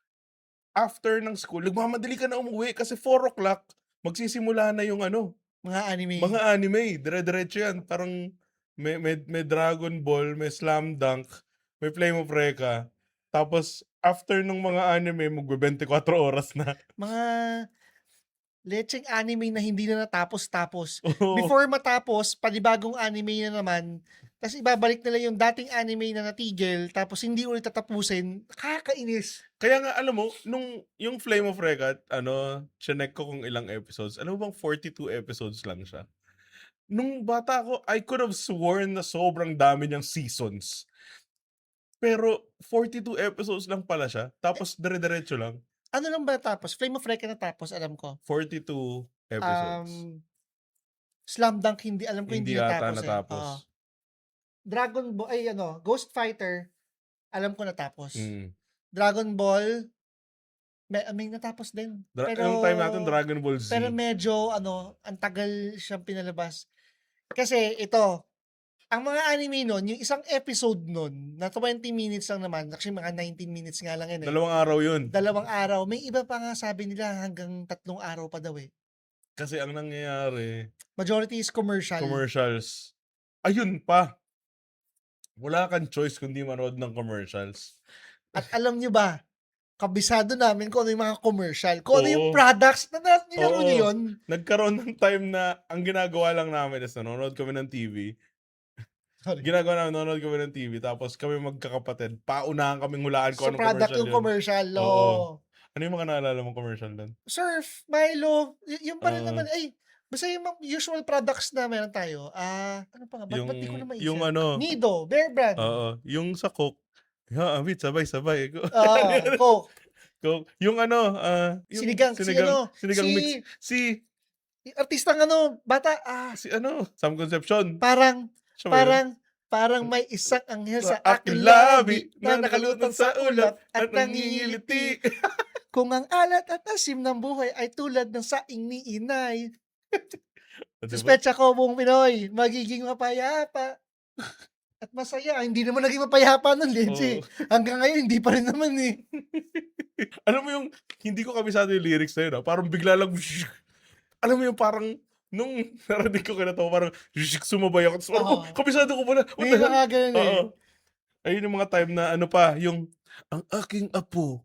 after ng school, nagmamadali ka na umuwi kasi 4 o'clock, magsisimula na yung mga anime. Mga anime, dire-diretso yan. Parang may Dragon Ball, may Slam Dunk, may Flame of Recca. Tapos, after nung mga anime, magbe-24 oras na. Mga lecheng anime na hindi na natapos-tapos. Before matapos, panibagong anime na naman, tapos ibabalik nila yung dating anime na natigil, tapos hindi ulit tatapusin. Nakakainis. Kaya nga, alam mo, nung yung Flame of Recca, chinek ko kung ilang episodes. Alam mo bang 42 episodes lang siya? Nung bata ako, I could have sworn na sobrang dami niyang seasons. Pero 42 episodes lang pala siya. Tapos dire-diretso lang. Ano lang ba natapos? Flame of Recca natapos, alam ko. 42 episodes. Slam Dunk, hindi. Alam ko hindi natapos. Natapos. Dragon Ball, Ghost Fighter, alam ko natapos. Dragon Ball, may natapos din. Pero, yung time natin, Dragon Ball Z. Pero medyo, ang tagal siyang pinalabas. Kasi ito, Ang mga anime nun, yung isang episode nun, na 20 minutes lang naman, actually mga 19 minutes nga lang yun eh. 2 araw yun. 2 araw. May iba pa nga sabi nila hanggang 3 araw pa daw eh. Kasi ang nangyayari, Majority is commercial. commercials. Ayun pa. Wala kang choice kundi manood ng commercials. At alam nyo ba, kabisado namin kung ano yung mga commercial. Kung ano yung Oo. products. Nilaro Oo. nyo yun? Nagkaroon ng time na ang ginagawa lang namin is nanonood kami ng TV. Sorry. Nanonood kami ng TV. Tapos kami magkakapatid. Paunahan kaming hulaan So kung anong product commercial yung yun. commercial. Oo. Oo. Ano yung mga naalala mong commercial doon? Surf, Milo, yung pa rin Oo. naman. Ay, basta yung mga usual products na meron tayo. Ano pa nga? Ba't di ko na maisip? Yung ano, Nido, Bear Brand. oo, yung sa Coke. Ha, wait, sabay-sabay. Coke. Coke. Yung ano, yung Sinigang, sinigang mix. Artistang bata, Si ano, Sam Concepcion. parang Siya ba yun? may isang anghel sa Sa aking aking labi labi na nakalutang sa ulap at nangingiliti. nangingiliti. Kung ang alat at asim ng buhay ay tulad ng saing ni inay, Diba? suspecha ko buong Pinoy, magiging mapayapa at masaya. Hindi naman naging mapayapa nun, Lindsay. Oo. Hanggang ngayon, hindi pa rin naman eh. Alam mo yung, hindi ko kabisado yung lyrics na yun. Parang bigla lang, alam mo yung parang, nung narinig ko kinatawa, parang sumabay ako. Tapos parang, Oo. kabisado ko pala. What May the hell? mga ganun eh. Oo. Ayun yung mga time na ano pa, yung, ang aking apo,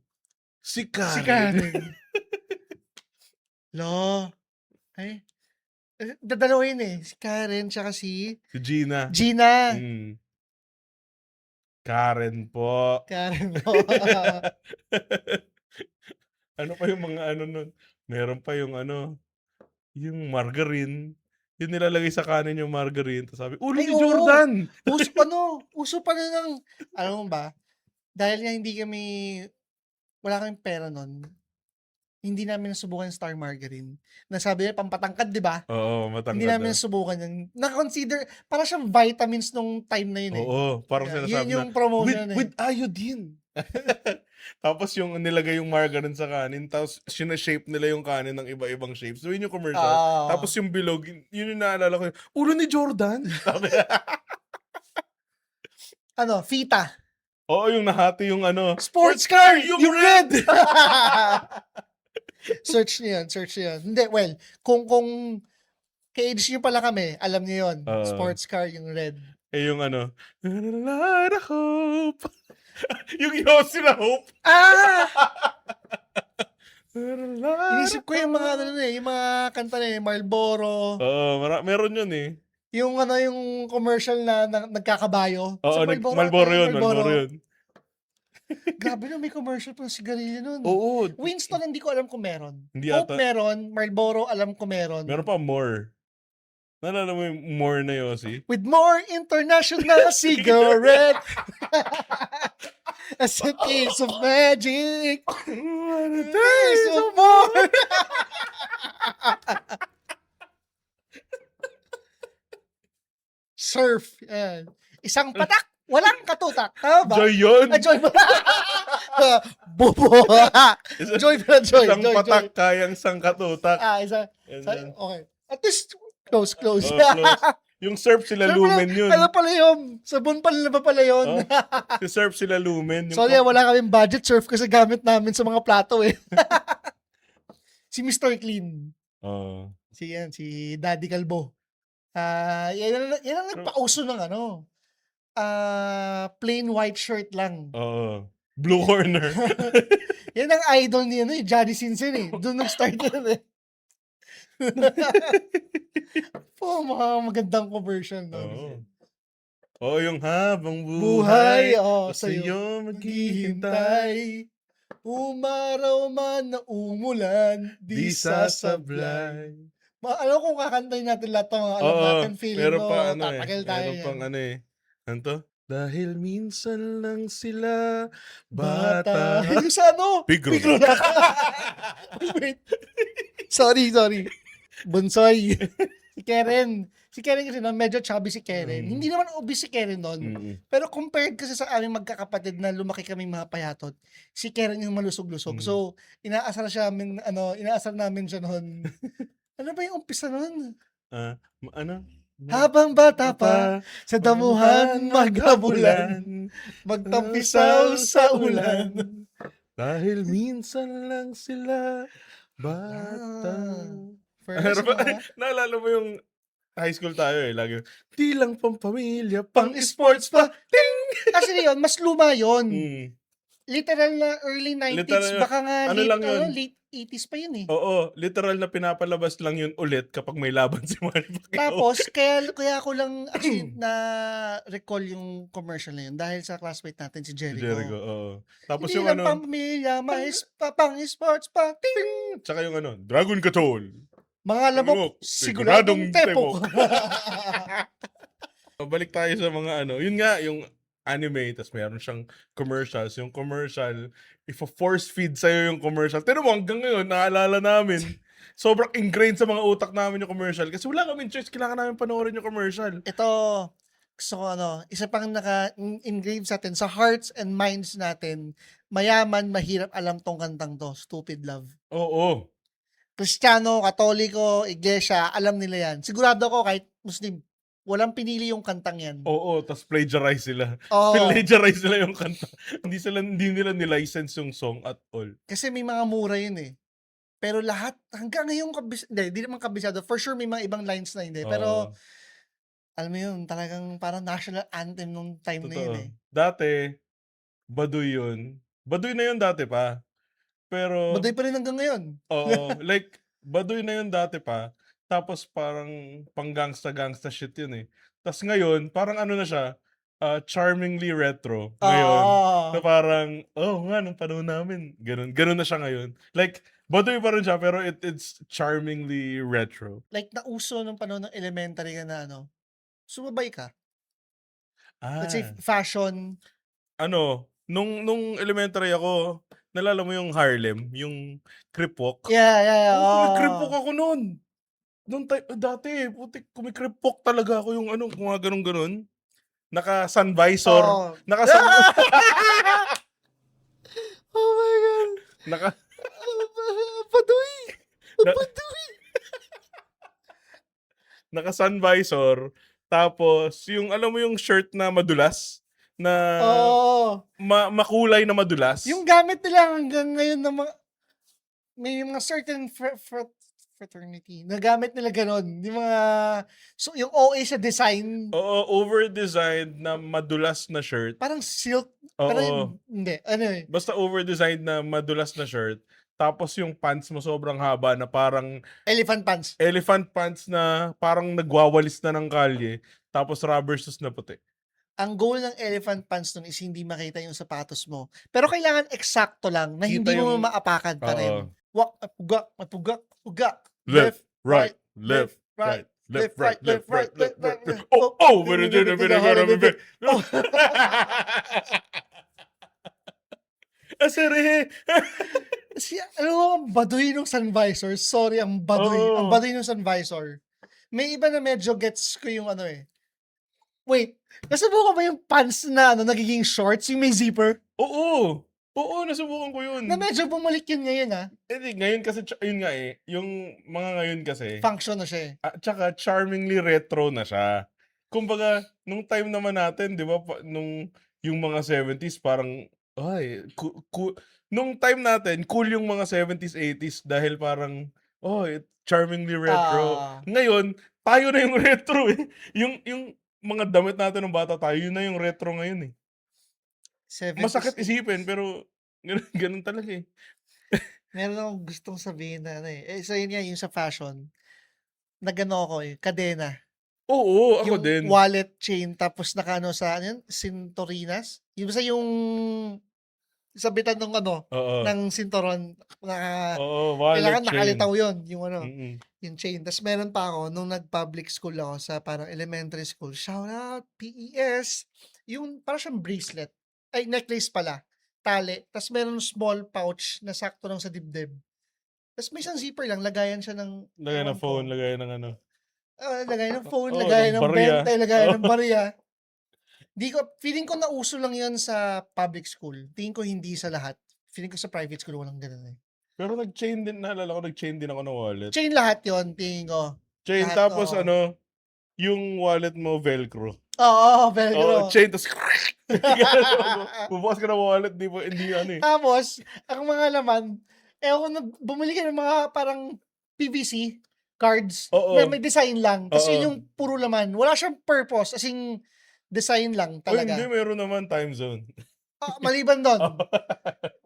si Karen. Si Karen. Lo. Ay. Dadalawa yun eh. Si Karen tsaka si Si Gina. Gina. Karen po. Karen mo. Ano pa yung mga ano nun? Meron pa yung ano, yung margarine. Yung nilalagay sa kanin yung margarine. Tapos sabi, ulo Ay, ni oo. Jordan! Uso pa na ng, alam mo ba, dahil nga wala kaming pera nun, hindi namin nasubukan yung Star Margarine. Nasabi niya, pampatangkad, di ba? Oo, matangkad. Hindi namin nasubukan yun. Na-consider, para siyang vitamins nung time na yun eh. Oo, parang sinasabi yun yung promotion with iodine. Tapos yung nilagay yung margarine sa kanin, tapos sinashape nila yung kanin ng iba-ibang shapes. So yun yung commercial. Tapos yung bilog, yun yung naalala ko. Ulo ni Jordan! Fita. Oo, yung nahati yung ano. Sports car! Yung red! Search niyo yun. Hindi, well, kung ka-age niyo pala kami, alam niyo yun. Sports car, yung red. Yung ano, light of hope. Yung Yossi na hope. Inisip ko yung mga yung mga kanta na Marlboro. Meron yun eh. Yung yung commercial na nagkakabayo. Oo, Marlboro yun. Grabe no, may commercial pa ng sigarilyo nun. Oo. Winston, hindi ko alam kung meron. Hindi Hope ata. meron, Marlboro alam ko meron. Meron pa more. Nalala mo yung more na Yossi? With more international cigarette. As a piece of magic. What a Days of more. Surf. Yan. Isang patak, walang katutak. Tama ba? Joy yun! Joy ba? Bobo. Joy pala, Joy. Isang Joy, patak Joy. kayang sangkatutak. Okay. At least, close. Close. Yung surf sila Lumen yun. Ano pala yun? Sabon pala na ba pala yun? Si surf sila Lumen. Sorry, wala kaming budget surf kasi gamit namin sa mga plato eh. Si Mr. Clean. Si Daddy Calbo. Yan ang nagpauso ng plain white shirt lang. Blue corner. Yan ang idol niya Johnny Sinsen eh. Doon nag-start yan eh. Mga magandang conversion. Yung habang Buhay, sa'yo maghihintay. Umaraw man na umulan, di sasablay. Alam kung kakantayin natin lahat ng alam natin, feeling meron mo, pa tatagal tayo meron yan. pang Ano to? Dahil minsan lang sila bata. Yung sa Pigro. Wait. Sorry. Bunsoy. Si Karen kasi medyo chubby si Karen. Hindi naman obese si Karen noon. Pero compared kasi sa aming magkakapatid na lumaki kami mga payatot, si Karen yung malusog-lusog. So, inaasar namin siya noon. Ano ba yung umpisa noon? Habang bata pa, sa damuhan maghabulan, magtampisaw sa ulan. Dahil minsan lang sila bata. First mga Naalala mo yung high school tayo eh. Lagi, di lang pampamilya, pang sports pa. Actually yun, mas luma yun. Mm. Literal na early 90s, Literal na- baka nga ano lang yun? late 80s pa yun eh. Oo, literal na pinapalabas lang yun ulit kapag may laban si Manny Pacquiao. Tapos, kaya ako lang actually na-recall yung commercial na yun dahil sa classmate natin si Si Jericho. Jericho, oo. Tapos Hindi yung lang ano, pamilya, pang sports pa. Ting! tsaka yung ano, Dragon Katol. Mga lamok, siguradong tepo. Balik tayo sa mga ano, yun nga, yung anime, tas meron siyang commercials. Yung commercial, if force feed sa'yo yung commercial, tinan mo hanggang ngayon, naalala namin, sobrang ingrained sa mga utak namin yung commercial. Kasi wala kaming choice, kailangan namin panoorin yung commercial. Ito, gusto ko isa pang naka-engrave sa atin, sa hearts and minds natin, mayaman, mahirap alam tong kantang to, Stupid Love. Oo. Kristiyano, Katoliko, Iglesia, alam nila yan. Sigurado ako kahit Muslim, walang pinili yung kantang yan. Oo, tas plagiarize sila. Oo. Plagiarize nila yung kanta. hindi nila ni-license yung song at all. Kasi may mga mura yun eh. Pero lahat, hanggang ngayon, hindi naman kabisado. For sure, may mga ibang lines na hindi. Pero, Oo. alam mo yun, talagang parang national anthem nung time na yun Totoo. eh. Dati, Baduy yun. Baduy na yun dati pa. Pero, Baduy pa rin hanggang ngayon. oo, like, Baduy na yun dati pa. Tapos parang pang gangsta shit yun eh. Tapos ngayon, parang ano na siya, charmingly retro. Ngayon, Oo. na parang, oh nga, nung panahon namin. Ganun na siya ngayon. Like, Baduy pa rin siya, pero it's charmingly retro. Like, nauso nung panahon ng elementary ka na sumabay ka. Let's say, Ah, fashion. ano, nung elementary ako, nalala mo yung Harlem, yung crip walk? Yeah. Oo, nag-crip walk ako noon. Dati, putik, kumikrip walk talaga ako yung ano, kung mga ganun-ganun. Naka-sun visor. Oo. Naka-sun... Oh my God. naka... Baduy. Na- Baduy. Naka-sun visor. Tapos, yung, alam mo yung shirt na madulas? Na Oo. makulay na madulas? Yung gamit nila hanggang ngayon na may mga certain fraternity na gamit nila ganon. Yung mga, so yung OA sa design, Oo, over-designed na madulas na shirt. parang silk. Oo. Parang, hindi. Ano eh. Basta over-designed na madulas na shirt. Tapos yung pants mo sobrang haba na parang Elephant pants. elephant pants na parang nagwawalis na ng kalye. Tapos rubber shoes na puti. Ang goal ng elephant pants nun is hindi makita yung sapatos mo. Pero kailangan eksakto lang na Kita hindi mo yung- maapakan pa rin. Oo. Walk, mapugak. Left, right, left, right, left, right, left, right, left, right. Oh, but it didn't be. Oh. Asere. Kasi, ano mo, ang baduy ng sun visor. Sorry, ang baduy. Oo. Ang baduy ng sun visor. May iba na medyo gets ko yung ano eh. Wait, nasubukan ba yung pants na nagiging shorts, yung may zipper? Oo. Oo, nasubukan ko yun. Na medyo bumalik yun ngayon Eh, ngayon kasi, yun nga eh, yung mga ngayon kasi, Function na siya eh. tsaka charmingly retro na siya. Kumbaga, nung time naman natin, di ba, nung yung mga 70s, parang, ay, nung time natin, cool yung mga 70s, 80s, dahil parang, charmingly retro. Ah. Ngayon, tayo na yung retro eh. Yung mga damit natin ng bata tayo, yun na yung retro ngayon eh. 70s. Masakit isipin, pero ganun talaga eh. Meron akong gustong sabihin na so yun nga, yung sa fashion, nagano ako kadena. Oo, ako Yung din. wallet chain, tapos nakano sa, Cintorinas? Yung basta yung sabitan ng Oo. ng sinturon, Oo, wallet kailangan chain. nakalitaw yun, yung Mm-mm. yung chain. Tapos meron pa ako, nung nag-public school ako sa parang elementary school, shout out, PES, yung parang siyang bracelet, ay necklace pala, tali, tapos meron small pouch na sakto lang sa dibdib. Tapos may isang zipper lang, lagayan siya ng, Lagay ewan ng ko. phone, lagay ng ano. Lagay ng phone, Oo, lagay ng ng barya. bente, lagay Oo. ng barya. Feeling ko nauso lang yun sa public school. Tingin ko hindi sa lahat. Feeling ko sa private school walang ganun eh. Pero nag-chain din, naalala ko, nag-chain din ako ng wallet. Chain lahat yon tingin ko. Chain, lahat, tapos oo. ano, yung wallet mo velcro. Oo, Oo, velcro. chain, tas bubukas ka ng wallet, hindi ano eh. Tapos, ang mga laman, ewan ko na, bumili ka ng mga parang PVC cards na Oo. may design lang. Tapos yun Oo. yung puro laman. Wala siyang purpose, as in, design lang Uy, hindi, talaga. meron naman time zone. Maliban doon,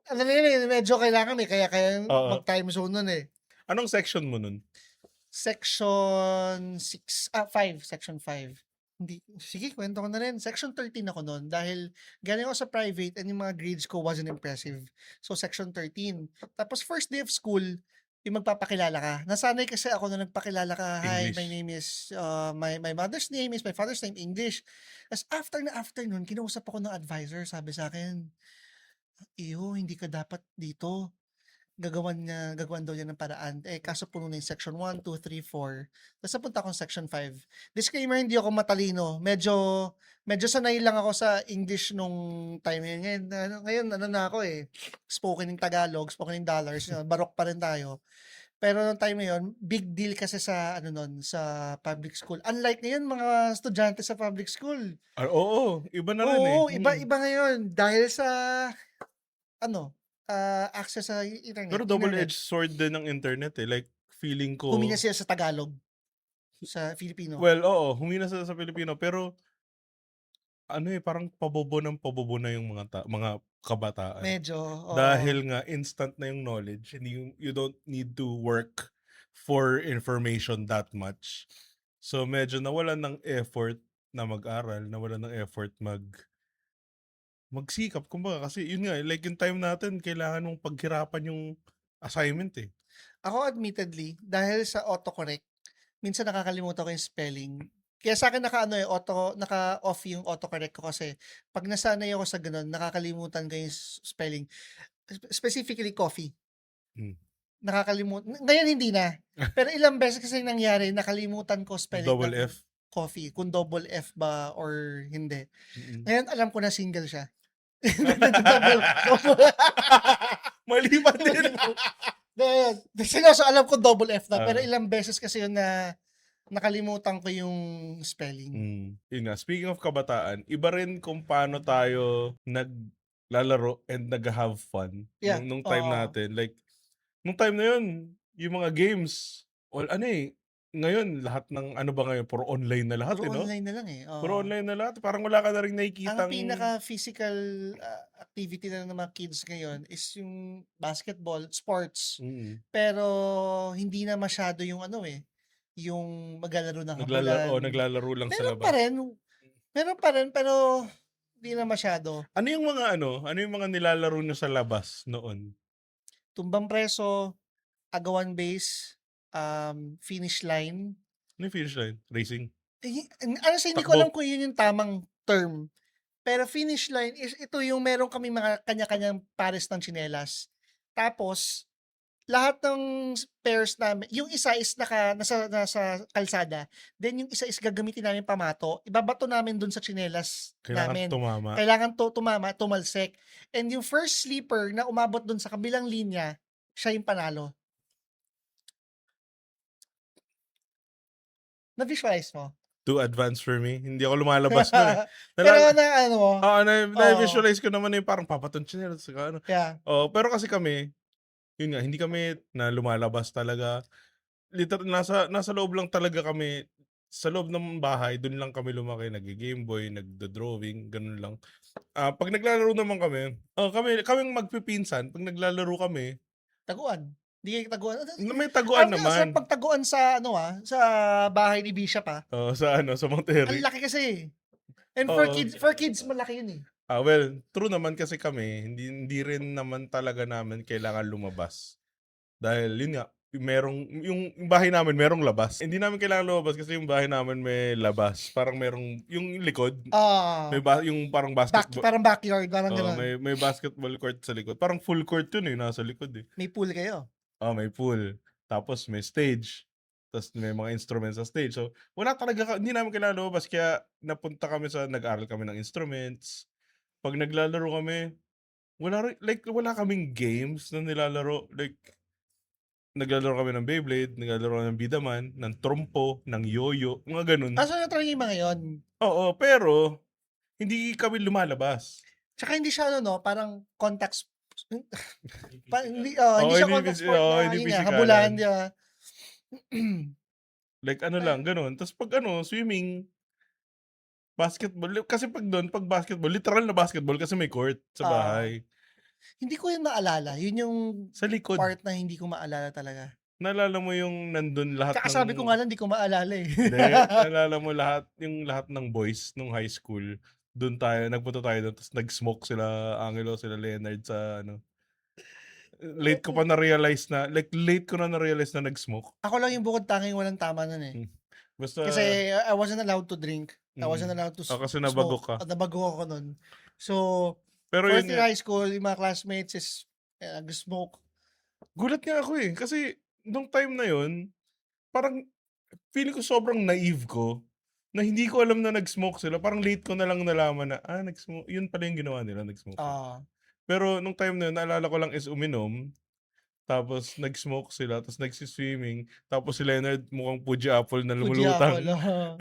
ano na yun eh, medyo kailangan kaya Oo. mag-time zone nun eh. Anong section mo nun? Section 5, section 5. Hindi, sige, kwento ko na rin. Section 13 ako noon dahil galing ako sa private and yung mga grades ko wasn't impressive. So, section 13. Tapos, first day of school, yung magpapakilala ka. Nasanay kasi ako na nagpakilala ka, hi, my English. name is, my mother's name is, my father's name, English. Tapos, after nun, kinausap ako ng advisor, sabi sa akin, iyo, hindi ka dapat dito. Gagawan daw niya ng paraan. Kaso puno na yung section 1, 2, 3, 4. Tapos napunta akong section 5. Disclaimer, hindi ako matalino. Medyo sanay lang ako sa English nung time na yun. Ngayon, ano na ako eh. Spoken in Tagalog, spoken in dollars. Barok pa rin tayo. Pero nung time na yun, big deal kasi sa, sa public school. Unlike ngayon, mga estudyante sa public school. Oo, iba na rin eh. Oo, iba ngayon. Dahil sa, access sa internet. Pero double-edged sword din ng internet eh. Like, feeling ko... Humina siya sa Tagalog. Sa Filipino. Well, oo, humina sa Filipino. Pero, parang pabobo na yung mga kabataan. Medyo, oo. Dahil nga, instant na yung knowledge. And you don't need to work for information that much. So, medyo nawalan ng effort na mag-aral, nawalan ng effort magsikap. Kumbaga, kasi yun nga, like yung time natin, kailangan mong paghirapan yung assignment eh. Ako admittedly, dahil sa autocorrect, minsan nakakalimutan ko yung spelling. Kaya sa akin naka-off yung autocorrect ko kasi pag nasanay ako sa ganun, nakakalimutan ko yung spelling. Specifically, coffee. Nakakalimutan. Ngayon hindi na. Pero ilang beses kasi nangyari, nakalimutan ko spelling Double ng F. coffee. Kung double F ba or hindi. Ngayon alam ko na single siya. Mali pa din. Seryoso, alam ko double F na. Pero ilang beses kasi yun na nakalimutan ko yung spelling. Yun nga, speaking of kabataan, iba rin kung paano tayo naglalaro and nag-have fun nung time natin. Like, nung time na yun, yung mga games, ngayon, lahat ng ngayon, puro online na lahat, Puro online na lang eh. Puro online na lahat. Parang wala ka na rin nakikita. Ang pinaka-physical activity na ng mga kids ngayon is yung basketball, sports. Pero hindi na masyado yung yung maglalaro ng habulan. Naglalaro lang sa labas. Meron pa rin, pero hindi na masyado. Ano yung mga nilalaro nyo sa labas noon? Tumbang preso, agawan base, finish line. Ano yung finish line? Racing? Hindi ko alam kung yun yung tamang term. Pero finish line is ito yung meron kami mga kanya-kanyang pares ng tsinelas. Tapos, lahat ng pairs namin, yung isa is nasa kalsada, then yung isa is gagamitin namin pamato, ibabato namin dun sa tsinelas namin. Tumama. Kailangan tumama, tumalsik. And yung first sleeper na umabot dun sa kabilang linya, siya yung panalo. Na-visualize mo? Too advanced for me. Hindi ako lumalabas na. Pero na-visualize ko naman yung parang papaton channel. Yeah. Pero kasi kami, yun nga, hindi kami na lumalabas talaga. Literal, nasa loob lang talaga kami. Sa loob ng bahay, dun lang kami lumaki. Nag-Game Boy, nagdo-drawing, ganun lang. Pag naglalaro naman kami magpipinsan, pag naglalaro kami, taguan. Hindi kayo taguan. May taguan naman. Pag taguan sa sa bahay ni Bishop sa Monterrey. ang laki kasi. And for kids malaki yun eh. Well, true naman kasi kami, hindi rin naman talaga namin kailangan lumabas. Dahil yun nga, yung bahay namin merong labas. Hindi namin kailangan lumabas kasi yung bahay namin may labas. Parang merong, yung likod, yung parang basketball. Parang backyard, parang gano'n. May basketball court sa likod. Parang full court yun nasa likod eh. May pool kayo? May pool. Tapos may stage. Tapos may mga instruments sa stage. So, hindi namin kailangan lumabas. Kaya napunta kami nag-aral kami ng instruments. Pag naglalaro kami, wala kaming games na nilalaro. Like, naglalaro kami ng Beyblade, naglalaro kami ng Bidaman, ng Trompo, ng Yoyo, mga ganun. So yun talaga yung mga yun. Oo, pero hindi kami lumalabas. Tsaka hindi siya ano, no, parang contact hindi, hindi Oo, siya contact sport oo, na, hindi yun nga, habulan, pisikalan. di ba? Like ano lang, ganun. Tapos pag swimming, basketball. Kasi pag basketball, literal na basketball kasi may court sa bahay. Hindi ko yun maalala. Yun yung Sa likod. part na hindi ko maalala talaga. Naalala mo yung nandun lahat Kakasabi ko nga lang, hindi ko maalala eh. Hindi, naalala mo lahat ng boys nung high school. Doon nagpunta tayo doon, tapos nag-smoke sila Angelo, sila Leonard sa late ko na na-realize na nag-smoke. Ako lang yung bukod tanging walang tama nun eh. Basta, Kasi I wasn't allowed to drink. I wasn't allowed to kasi smoke. nabagok ka. At nabagok ako nun. So, Pero first yun year nga, high school, yung mga classmates is nag-smoke. gulat nga ako eh. Kasi, nung time na yun, parang, feeling ko sobrang naive ko, na hindi ko alam na nag-smoke sila. Parang late ko na lang nalaman na, nag-smoke. Yun pala yung ginawa nila, nag-smoke sila. Pero nung time na yun, naalala ko lang is uminom, tapos nag-smoke sila, tapos nagsiswimming, tapos si Leonard mukhang Fuji apple na Fuji apple. lumulutang.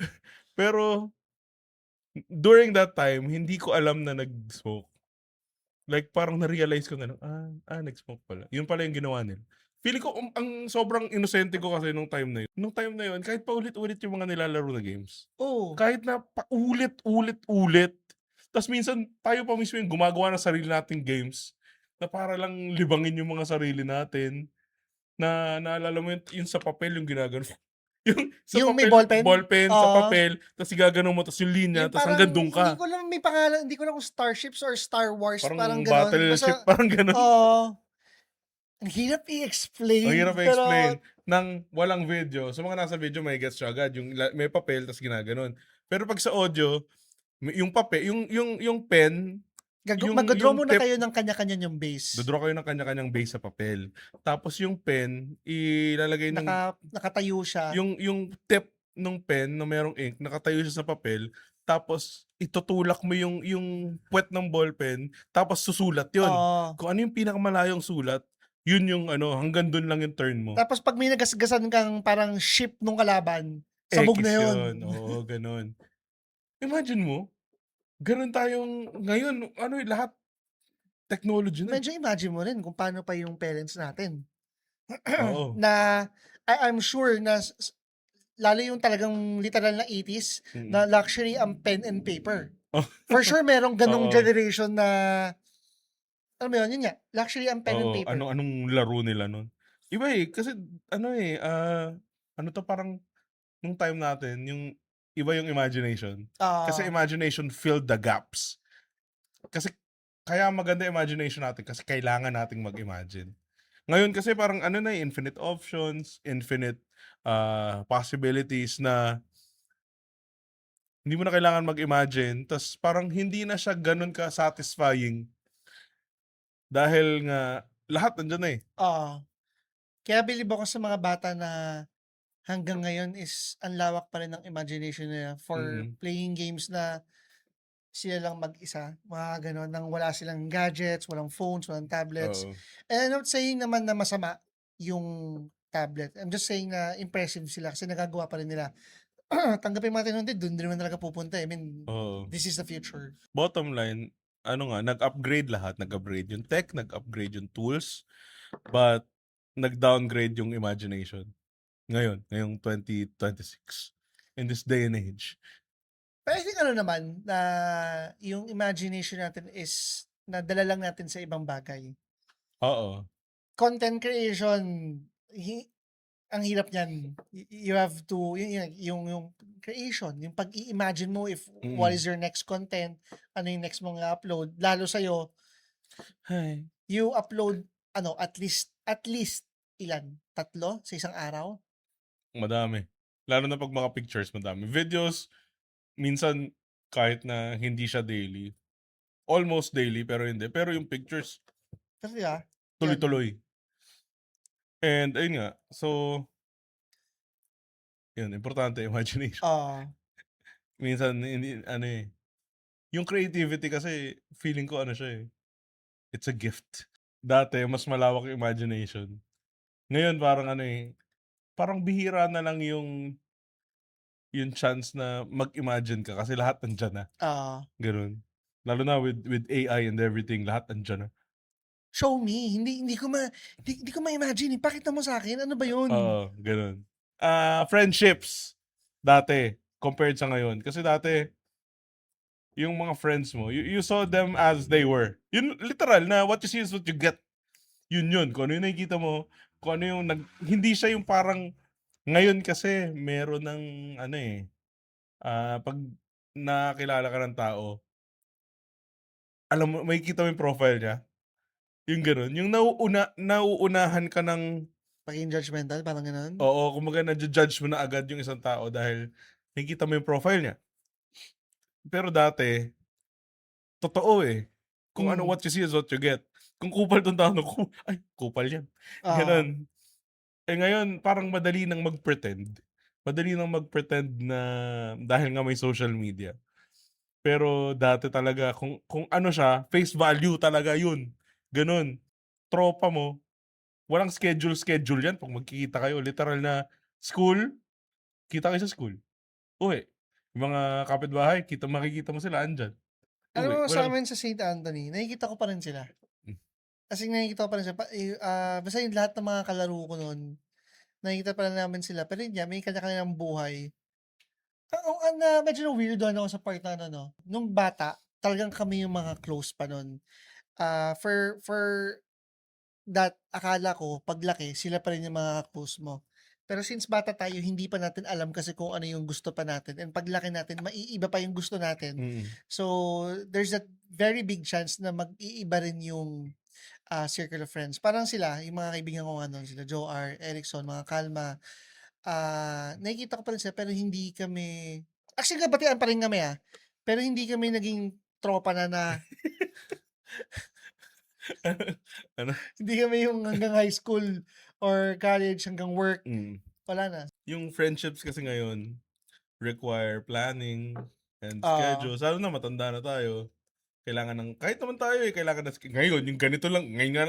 Pero, during that time, hindi ko alam na nag-smoke. Like, parang na-realize ko na lang, nag-smoke pala. Yun pala yung ginawa nila. Feeling ko, ang sobrang inosente ko kasi nung time na yun. Nung time na yun, kahit paulit-ulit yung mga nilalaro na games. Oh. Kahit na paulit-ulit. Tapos minsan, tayo pa mismo yung gumagawa ng sarili nating games na para lang libangin yung mga sarili natin. Na naalala mo yung sa papel yung ginagano. Yung may ballpen? Ballpen sa papel, tapos igagano mo, tapos yung linya, tapos hanggang doon ka. Hindi ko lang may pangalan, hindi ko lang kung Starships or Star Wars, parang ganon. Battleship, parang ganon. Ang hirap i-explain. Ang hirap i-explain. Nang walang video, sa mga nasa video may gets siya agad. Yung may papel, tapos ginaganon. Pero pag sa audio, yung papel, yung pen, mag-draw muna kayo ng kanya-kanya yung base. Dodraw kayo ng kanya-kanyang base sa papel. Tapos yung pen, ilalagay ng... Nakatayo siya. Yung tip ng pen na merong ink, nakatayo siya sa papel, tapos itutulak mo yung puwet ng ballpen, tapos susulat yun. Kung ano yung pinakamalayong sulat, yun yung hanggang dun lang yung turn mo. Tapos pag may nagasgasan kang parang ship nung kalaban, sabog na yun. Oo, ganun. Imagine mo, ganun tayong, ngayon, lahat, technology na. Medyo imagine mo rin kung paano pa yung parents natin. Oo. Na, I'm sure na, lalo yung talagang literal na 80s, na luxury ang pen and paper. For sure, merong ganong generation na, alam mo yun nga, luxury ang pen and paper. Anong laro nila nun? Iba kasi, parang, nung time natin, yung, iba yung imagination. Kasi imagination filled the gaps. Kasi, kaya maganda imagination natin kasi kailangan nating mag-imagine. Ngayon kasi parang infinite options, infinite possibilities na hindi mo na kailangan mag-imagine, tas parang hindi na siya ganun ka-satisfying dahil nga lahat nandiyan na eh. Kaya believe ako sa mga bata na hanggang ngayon is ang lawak pa rin ng imagination nila for playing games na sila lang mag-isa, mga ganon, nang wala silang gadgets, walang phones, walang tablets. And I'm not saying naman na masama yung tablet. I'm just saying na impressive sila kasi nagagawa pa rin nila. Tanggapin natin nun, doon din naman talaga pupunta. I mean, this is the future. Bottom line, nag-upgrade lahat. Nag-upgrade yung tech, nag-upgrade yung tools, but nag-downgrade yung imagination. Ngayong 2026. In this day and age. Pero I think naman, na yung imagination natin is nadala lang natin sa ibang bagay. Oo. Content creation, ang hirap niyan. You have to, yung creation, yung pag-i-imagine mo if what is your next content, ano yung next mong upload, lalo sa'yo, you upload, at least, ilan? 3 sa isang araw? Madami. Lalo na pag mga pictures, madami. Videos, minsan, kahit na hindi siya daily, almost daily, pero hindi. Pero yung pictures, tuloy-tuloy. And, ayun nga, so, yun, importante, imagination. Minsan, yung creativity kasi, feeling ko siya it's a gift. Dati, mas malawak yung imagination. Ngayon parang ano eh, parang bihira na lang yung chance na mag-imagine ka kasi lahat nandiyan na. Oo. Gano'n. Lalo na with AI and everything, lahat nandiyan na. Show me, hindi ko ma-imagine, eh, pakita mo sa'kin, ano ba yun? Oo, gano'n. Friendships, dati compared sa ngayon. Kasi dati, yung mga friends mo, you saw them as they were. Yun, literal na what you see is what you get. Yun. Kung ano yung nakikita mo, kung ano yung hindi siya yung parang, ngayon kasi, meron ng, ano eh, pag nakilala ka ng tao, alam mo, makikita mo yung profile niya. Yung gano'n. Yung nauunahan ka ng, Pagiging judgmental, parang gano'n? oo, kumbaga na-judge mo na agad yung isang tao dahil nakikita mo yung profile niya. Pero dati, totoo eh. Kung ano, Hmm, what you see is what you get. Kung kupal tong tao, ay, kupal yan. oo. Ganun. Eh ngayon, parang madali nang mag-pretend. Madali nang mag-pretend na dahil nga may social media. Pero dati talaga, kung ano siya, face value talaga yun. Ganun. Tropa mo, walang schedule yan. Pag magkikita kayo, literal na school, kita kayo sa school. Uwi. Yung mga kapitbahay, makikita mo sila andyan. Alam Uwi. mo Walang, sa'min sa St. Anthony, nakikita ko pa rin sila. hmm, As in nakikita ko pa rin sila, basta yung lahat ng mga kalaro ko nun, nakikita pa rin namin sila, pero yun nga, may kanya-kanyang buhay. Medyo na-weirdohan ako sa part na ano 'no, nung bata, talagang kami yung mga close pa nun. For that, akala ko paglaki sila pa rin yung mga close mo. Pero since bata tayo, hindi pa natin alam kasi kung ano yung gusto pa natin, and paglaki natin maiiba pa yung gusto natin. mm. So, there's a very big chance na mag-iiba rin yung, circle of friends. Parang sila, yung mga kaibigan ko nga nun, sila Joe R. Erickson, mga Kalma, nakikita ko pa rin sila pero hindi kami, actually nagkabatian pa rin kami, pero hindi kami naging tropa na Ano? hindi kami yung hanggang high school or college hanggang work, Mm. wala na. Yung friendships kasi ngayon require planning and Oo, schedule. Lalo na matanda na tayo. Kailangan ng, kahit naman tayo eh, kailangan na, ngayon, yung ganito lang, ngayon nga,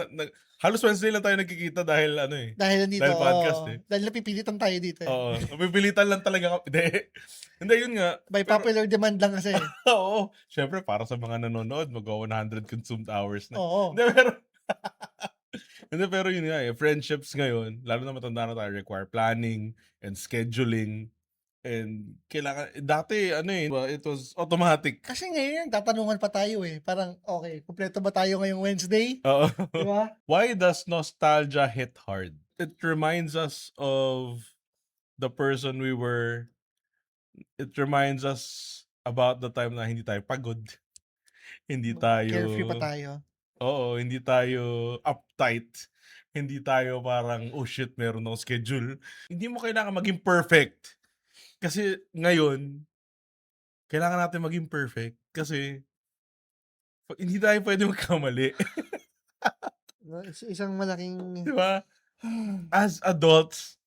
halos Wednesday lang tayo nagkikita dahil ano eh, dahil nandito, dahil podcast oo, eh. dahil napipilitan tayo dito, eh. Oo, mapipilitan lang talaga kami. Hindi, hindi, yun nga. By Pero, popular demand lang kasi, eh. oo, syempre, para sa mga nanonood, mag-100 consumed hours na. Oo, Hindi, pero, hindi, pero yun nga eh, friendships ngayon, lalo na matanda na tayo, require planning and scheduling. And kailangan, dati, ano eh, it was automatic. kasi ngayon tatanungan pa tayo, eh, parang, "Okey, kumpleto ba tayo ngayong Wednesday?" Oo. 'Di ba? Why does nostalgia hit hard? It reminds us of the person we were. It reminds us about the time na hindi tayo pagod. Hindi Carefree pa tayo, tayo. oo, hindi tayo uptight. Hindi tayo parang, oh shit, meron akong schedule. Hindi mo kailangan maging perfect. Kasi ngayon, kailangan natin maging perfect. Kasi hindi tayo pwede magkamali. Isang malaking Di ba? As adults,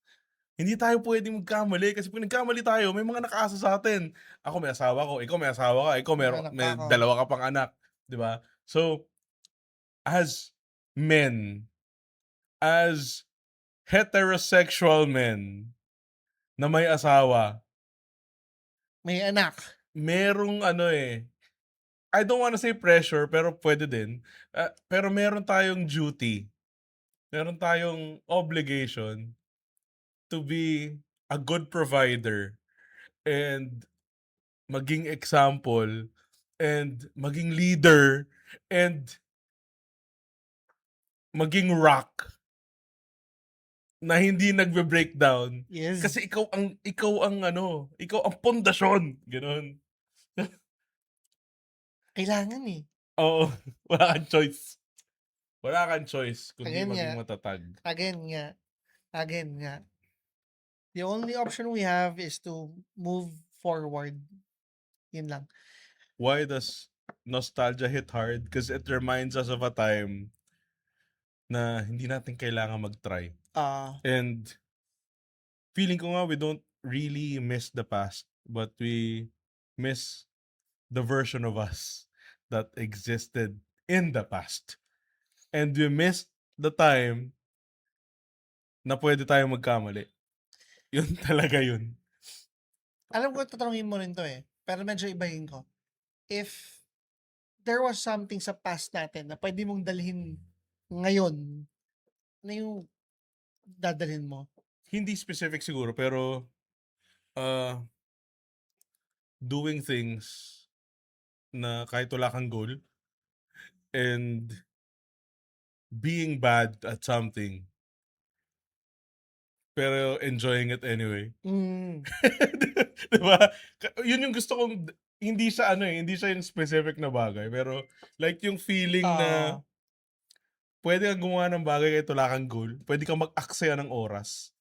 hindi tayo pwedeng magkamali kasi pag nagkamali tayo, may mga nakaasa sa atin. Ako may asawa ko, ikaw may asawa ka, ikaw may anak pa may ako. dalawa ka pang anak, 'di ba? So, as men, as heterosexual men na may asawa, May anak. merong ano eh, I don't wanna say pressure, pero pwede din. Pero meron tayong duty, meron tayong obligation to be a good provider and maging example and maging leader and maging rock na hindi nagbe-breakdown Yes, kasi ikaw ang pundasyon, gano'n. kailangan, eh. Oo, wala kang choice. Wala kang choice kundi Again nga, maging matatag. again nga, again nga. The only option we have is to move forward. Yun lang. Why does nostalgia hit hard? Because it reminds us of a time na hindi natin kailangan mag-try. Ah, And feeling ko nga we don't really miss the past, but we miss the version of us that existed in the past. And we missed the time na pwede tayong magkamali. Yun talaga yun. Alam ko, tatanungin mo rin to eh. Pero medyo ibahin ko. If there was something sa past natin na pwede mong dalhin ngayon, ano yung dadalhin mo? Hindi specific siguro, pero doing things na kahit wala kang goal and being bad at something pero enjoying it anyway. Mm. Diba? Yun yung gusto kong, hindi siya hindi siya yung specific na bagay, pero like yung feeling na pwede kang gumawa ng bagay kahit wala kang goal, pwede kang mag-aksaya ng oras.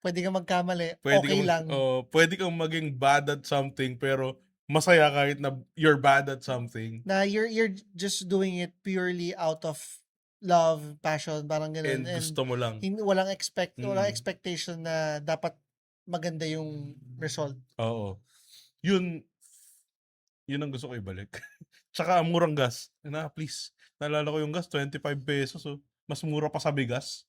Pwede kang magkamali, Pwede okay lang. pwede kang maging bad at something pero masaya kahit na you're bad at something. Na you're just doing it purely out of love, passion, parang ganun. And gusto mo lang. Walang expectation na dapat maganda yung result. Oo. Yun ang gusto ko ibalik. Tsaka ang murang gas. Please. Naalala ko yung gas, 25 pesos. So, mas mura pa sa bigas.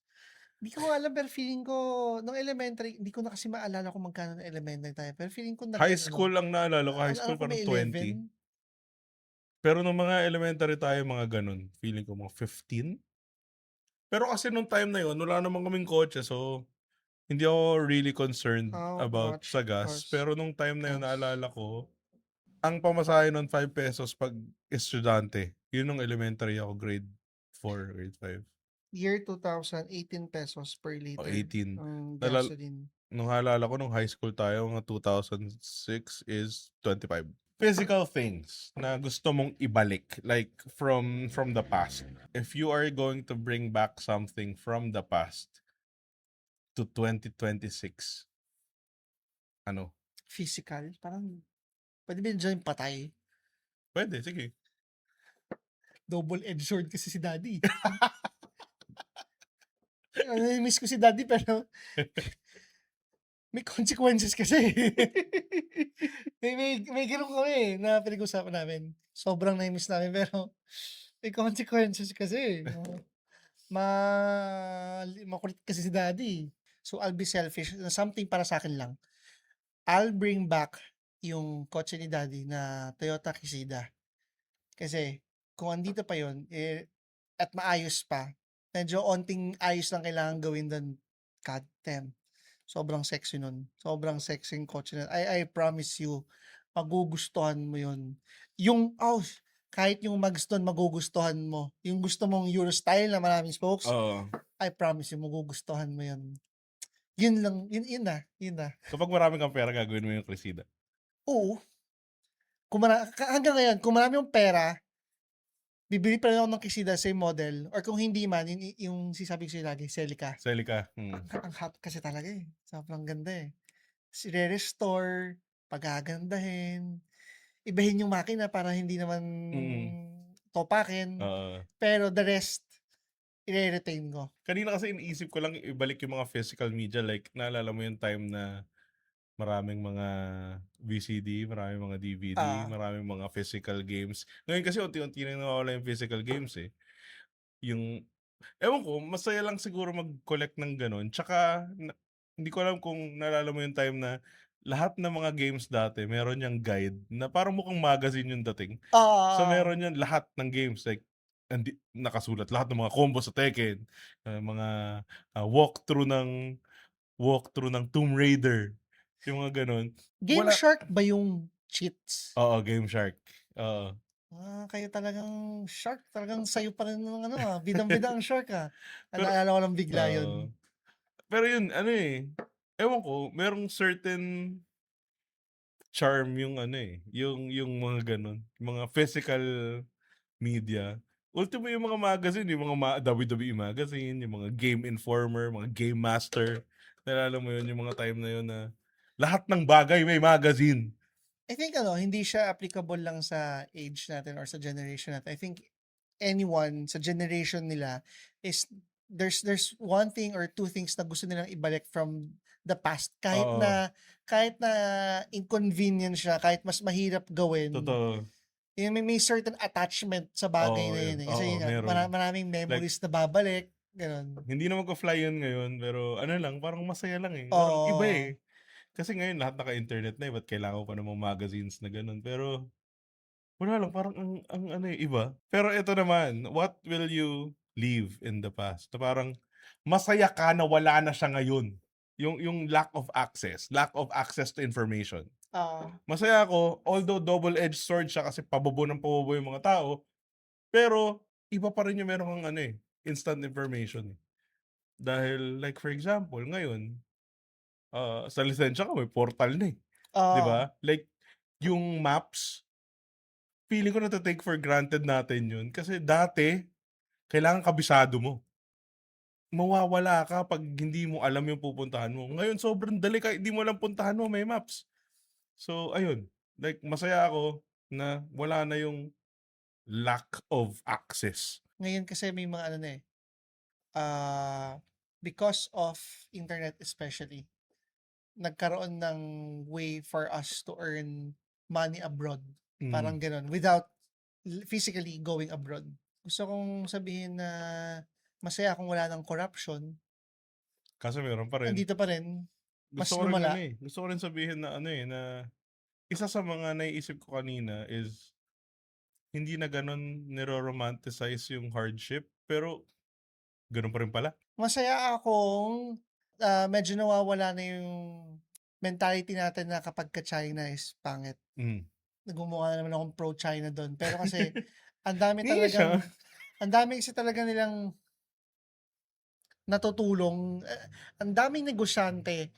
Hindi ko alam, pero feeling ko, nung elementary, hindi ko na kasi maalala kung magkano na elementary tayo. Pero feeling ko High school lang naalala ko. High school parang 20. Pero nung mga elementary tayo, mga ganun. Feeling ko mga 15. Pero kasi nung time na yun, wala naman kaming kotse. So, hindi ako really concerned about sa gas. Pero nung time na yun, naalala ko, ang pamasahe nun 5 pesos pag estudyante. Yun nung elementary ako, grade 4, grade 5. Year 2000, 18 pesos per liter. 18. Ang gasoline. Nung halala ko, nung high school tayo, mga 2006 is 25. Physical things na gusto mong ibalik, like from the past. If you are going to bring back something from the past to 2026, ano? Physical? Parang, pwede ba dyan patay? Pwede, sige. Double-edged sword kasi si Daddy. Miss ko si Daddy pero may consequences kasi. may ganun kami na pinag-usapan namin. Sobrang na-miss namin pero may consequences kasi. Makulit kasi si Daddy. So I'll be selfish. Something para sa akin lang. I'll bring back yung kotse ni Daddy na Toyota Kisida. Kasi kung andito pa yun, at maayos pa, medyo onting ayos lang kailangan gawin doon. God damn. Sobrang sexy nun. Sobrang sexy yung kotse nun. I promise you, magugustuhan mo yun. Yung, kahit yung mags doon, magugustuhan mo. Yung gusto mong Euro style na maraming spokes, I promise you, magugustuhan mo yun. Yun lang, yun na. Kapag marami kang pera, gagawin mo yung Cressida. Oo. Hanggang ngayon, kung marami yung pera, bibili pa rin ako ng Kisida same model. Or kung hindi man, yung sisabi ko sa'yo lagi, Celica. Ang hot kasi talaga eh. Sobrang ganda eh. I-restore, pagagandahin, ibahin yung makina para hindi naman topakin. Pero the rest, i-retain ko. Kanina kasi iniisip ko lang ibalik yung mga physical media. Like, naalala mo yung time na maraming mga VCD, maraming mga DVD, maraming mga physical games. Ngayon kasi unti-unti na nawawala yung physical games eh. Yung, ewan ko, masaya lang siguro mag-collect ng ganun. Tsaka, hindi ko alam kung naalala mo yung time na lahat ng mga games dati, meron yung guide na parang mukhang magazine yung dating. So meron yan lahat ng games. Like, nakasulat lahat ng mga combo sa Tekken, mga walkthrough ng Tomb Raider. Yung mga ganun. Game Shark ba yung cheats? Oo, Game Shark. Oo. Kayo talagang shark. Talagang sayo pa rin ng bidang-bida ang shark Naalala ko lang bigla yun. Pero yun, ewan ko, merong certain charm yung yung mga ganun. Mga physical media. Ultimo yung mga magazine, yung mga WWE magazine, yung mga Game Informer, mga Game Master. Nalala mo yun, yung mga time na yun na lahat ng bagay may magazine. I think hindi siya applicable lang sa age natin or sa generation natin. I think anyone sa generation nila is there's one thing or two things na gusto nilang ibalik from the past kahit na inconvenient siya, kahit mas mahirap gawin. Totoo. May certain attachment sa bagay na yun. Kasi maraming memories na babalik. Gano'n. Hindi na magko-fly yun ngayon, pero ano lang, parang masaya lang eh. Parang iba Oo. eh. Kasi ngayon lahat naka-internet na eh, ba't kailangan ko pa namang magazines na ganun. Pero wala lang, parang ang ano eh, iba. Pero ito naman, what will you leave in the past? Na parang masaya ka na wala na siya ngayon. Yung lack of access to information. Oo. Masaya ako, although double-edged sword siya kasi pabobo ng pabobo yung mga tao, pero iba pa rin yung meron kang ano eh, instant information eh. Dahil like for example, ngayon, sa lisensya ko may portal na eh. 'Di Oo. ba? Like yung maps, feeling ko nata-take for granted natin yun kasi dati kailangan kabisado mo. Mawawala ka pag hindi mo alam yung pupuntahan mo. Ngayon sobrang dali kahit di mo alam puntahan mo, may maps. So ayun, like masaya ako na wala na yung lack of access. Ngayon kasi may mga ano na eh, because of internet especially, nagkaroon ng way for us to earn money abroad. Mm. Parang gano'n, without physically going abroad. Gusto kong sabihin na masaya kung wala ng corruption. Kaso meron pa rin. Andito pa rin, mas Gusto ko rin ano lumala. eh, gusto ko rin sabihin na ano eh, na isa sa mga naiisip ko kanina is hindi na gano'n niro-romanticize yung hardship, pero gano'n pa rin pala. Masaya akong medyo nawawala na yung mentality natin na kapag ka-China is pangit. Mm. Nagmumukha naman akong pro-China doon. Pero kasi, ang dami Hindi siya. ang dami kasi talaga nilang natutulong. Ang daming negosyante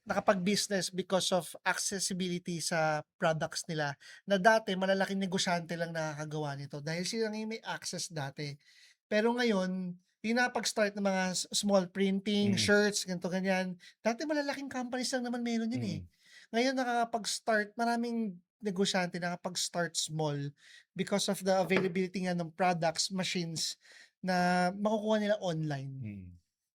nakapag-business because of accessibility sa products nila na dati malalaking negosyante lang nakakagawa nito dahil sila nga yung may access dati. Pero ngayon, yung napag-start ng mga small printing, Mm. shirts, ganito ganyan, dati malalaking companies lang naman meron yun eh. Mm. Ngayon nakakapag-start, maraming negosyante nakapag-start small because of the availability nga ng products, machines na makukuha nila online. Mm.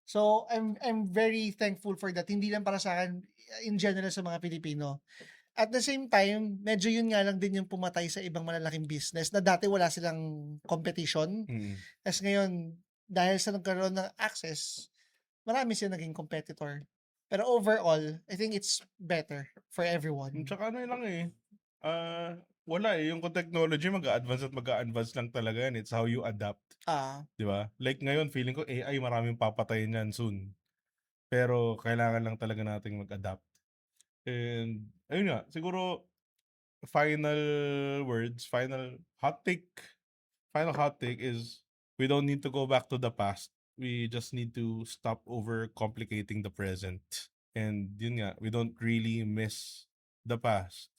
So, I'm very thankful for that. Hindi lang para sa akin, in general sa mga Pilipino. At the same time, medyo yun nga lang din yung pumatay sa ibang malalaking business na dati wala silang competition. Mm. As ngayon, dahil sa nagkaroon ng access, marami silang naging competitor. Pero overall, I think it's better for everyone. Tsaka ano lang eh, wala eh, yung technology mag-a-advance at mag-a-advance lang talaga yan. It's how you adapt. Ah, Di ba? Like ngayon, feeling ko AI maraming papatayin yan soon. Pero kailangan lang talaga nating mag-adapt. And ayun nga, siguro final words, final hot take is we don't need to go back to the past. We just need to stop over complicating the present. And yun nga, we don't really miss the past.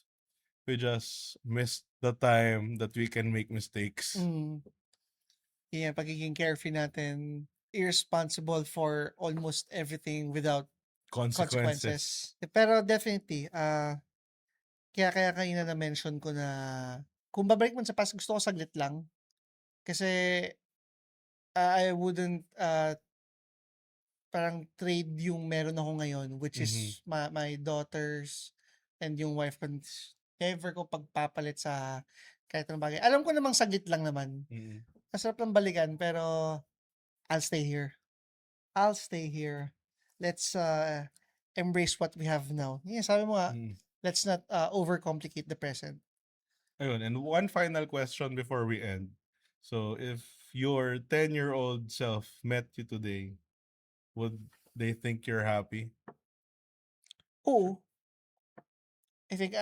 We just miss the time that we can make mistakes. yeah, pagiging carefree natin, irresponsible for almost everything without consequences. Pero definitely, kaya kanina na-mention ko na kung babalik man sa past, gusto ko saglit lang. Kasi I wouldn't parang trade yung meron ako ngayon, which is my daughters and yung wife ko. Never ko pagpapalit sa kahit anong bagay. Alam ko namang saglit lang naman. Masarap lang balikan, pero I'll stay here. I'll stay here. Let's embrace what we have now. Yeah, sabi mo nga, let's not overcomplicate the present. Ayun, and one final question before we end. So, if your 10-year-old self met you today, would they think you're happy? Oo. I think,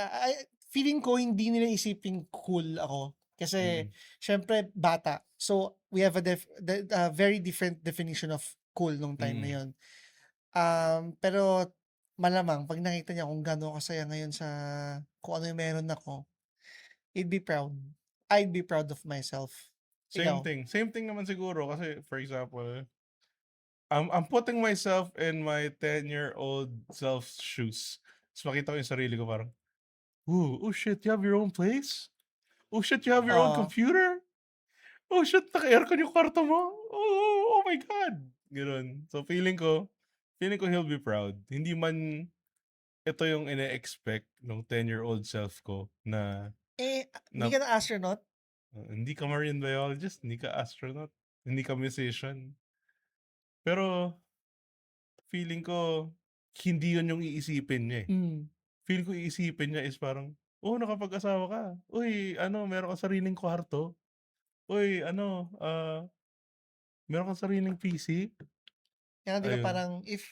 feeling ko hindi nila isipin cool ako. Kasi, syempre, bata. So, we have a very different definition of cool nung time na yun. Pero, malamang, pag nakita niya kung gano'n kasaya ngayon sa kung ano yung meron ako, he'd be proud. I'd be proud of myself. Same Ikaw? thing. Same thing naman siguro kasi for example, I'm putting myself in my 10-year-old self's shoes. Tapos makita ko yung sarili ko parang, oh shit, you have your own place? Oh shit, you have your own Oo. computer? Oh shit, naka-aircon yung kwarto mo? Oh my God! Ganun. So feeling ko he'll be proud. Hindi man ito yung ine-expect ng 10-year-old self ko na Hindi ka na astronaut? hindi ka marine biologist, hindi ka astronaut, hindi ka musician. Pero, feeling ko, hindi yun yung iisipin niya eh. Mm. Feeling ko iisipin niya is parang, oh, nakapag-asawa ka. Uy, meron kang sariling kwarto. Uy, meron kang sariling PC. Kaya di ba Ayun. parang if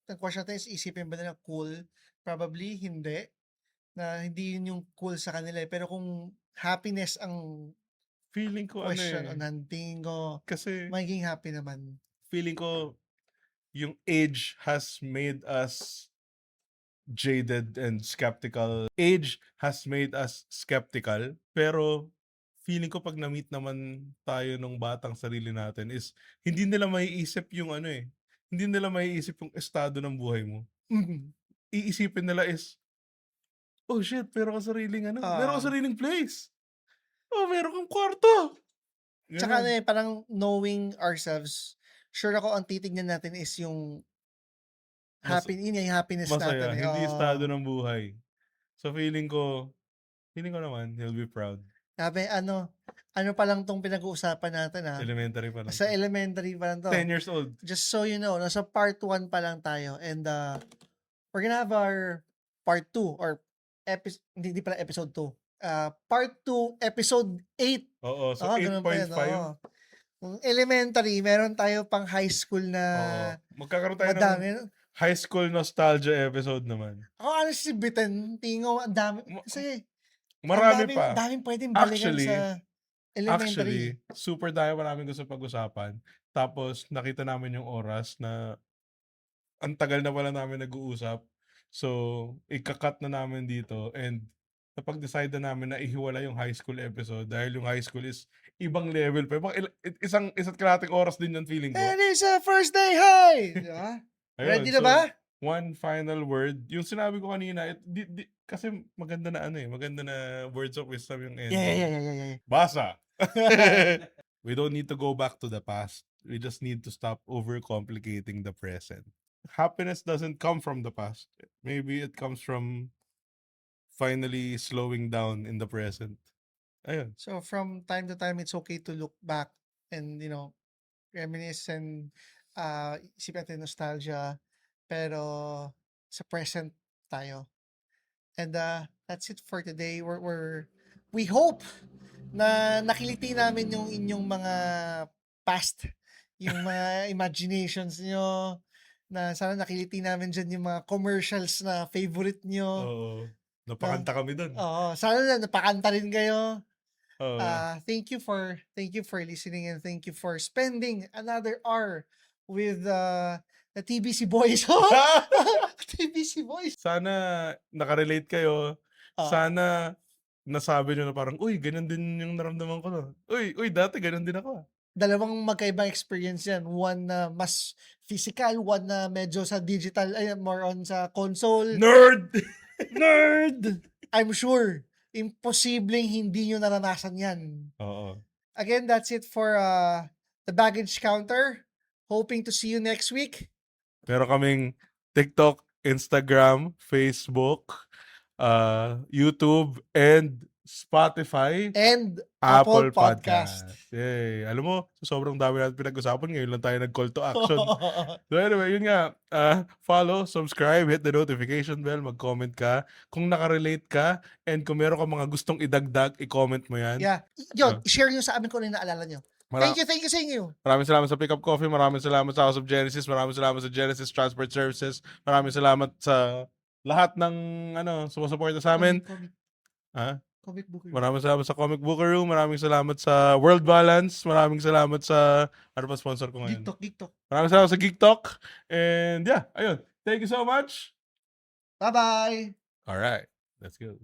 ang question natin is isipin ba nila cool? Probably hindi. Na hindi yun yung cool sa kanila eh. Pero kung happiness ang Feeling ko question on hand, tingin ko kasi magiging happy naman. feeling ko yung age has made us jaded and skeptical. Age has made us skeptical, pero feeling ko pag na-meet naman tayo nung batang sarili natin is hindi nila maiisip yung hindi nila maiisip yung estado ng buhay mo. Mhm. Iisipin nila is, oh shit, meron kang sariling meron kang Ah. sariling place. Oh, meron kang kwarto. Tsaka Ganun. parang knowing ourselves, sure ako ang titignan natin is yung Mas- yun nga, yung happiness Masaya, natin. hindi Oo. estado ng buhay. So feeling ko naman, he'll be proud. Sabi, ano pa lang tong pinag-uusapan natin Elementary pa lang. Sa elementary pa lang to. 10 years old. Just so you know, nasa part 1 pa lang tayo. And we're gonna have our part 2 or hindi pala episode 2. Part 2, episode 8. Oo, so Ganun pa yun. 8.5. Kung elementary, meron tayo pang high school na Magkakaroon tayo ng madami. high school nostalgia episode naman. Ako honestly, bitin, tingo, ang dami. Kasi, Marami ang pa. daming pwedeng balikan Actually, sa elementary. super dahil maraming gusto pag-usapan. Tapos, nakita namin yung oras na ang tagal na pala namin nag-uusap. So, ikakat na namin dito and napag-decide na namin na ihiwala yung high school episode dahil yung high school is ibang level pa. Isa't kalating oras din yung feeling ko. And it's a first day high! Diba? Ayun, Ready na so, ba? One final word. Yung sinabi ko kanina, kasi maganda na maganda na words of wisdom yung end. Yeah. Basa! We don't need to go back to the past. We just need to stop overcomplicating the present. Happiness doesn't come from the past. Maybe it comes from finally slowing down in the present. Ayun. So, from time to time, it's okay to look back and, reminisce and isipin natin nostalgia. Pero, sa present tayo. And that's it for today. We hope na nakiliti namin yung inyong mga past, yung mga imaginations nyo, na sana nakiliti namin dyan yung mga commercials na favorite nyo. Oo. Napakanta kami dun. Oo. Sana na napakanta rin kayo. Oo. Thank you for listening and thank you for spending another hour with the TBC Boys. TBC Boys. Sana nakarelate kayo. Sana nasabi nyo na parang, uy, ganyan din yung naramdaman ko. No? Uy, dati ganyan din ako. Dalawang magkaibang experience yan. One na mas physical, one na medyo sa digital, more on sa console. Nerd! Nerd! I'm sure, imposibleng hindi nyo naranasan yan. Oo. Again, that's it for the baggage counter. Hoping to see you next week. Meron kaming TikTok, Instagram, Facebook, YouTube, and Spotify, And Apple Apple Podcast. Yay. Alam mo, sobrang dami natin pinag-usapan. Ngayon lang tayo nag-call to action. So anyway, yun nga. Follow, subscribe, hit the notification bell, mag-comment ka. Kung nakarelate ka, and kung meron ka mga gustong idagdag, i-comment mo yan. Yeah. Yun, share nyo sa amin kung ano yung naalala nyo. Thank you sa inyo. Maraming salamat sa Pick Up Coffee. Maraming salamat sa House of Genesis. Maraming salamat sa Genesis Transport Services. Maraming salamat sa lahat ng sumusuporta sa amin. Comic Book Room. Maraming salamat sa Comic Book Room. Maraming salamat sa World Balance. Maraming salamat sa ano pa sponsor ko ngayon? GeekTalk. Maraming salamat sa GeekTalk. And yeah, ayun. Thank you so much. Bye-bye. All right. Let's go.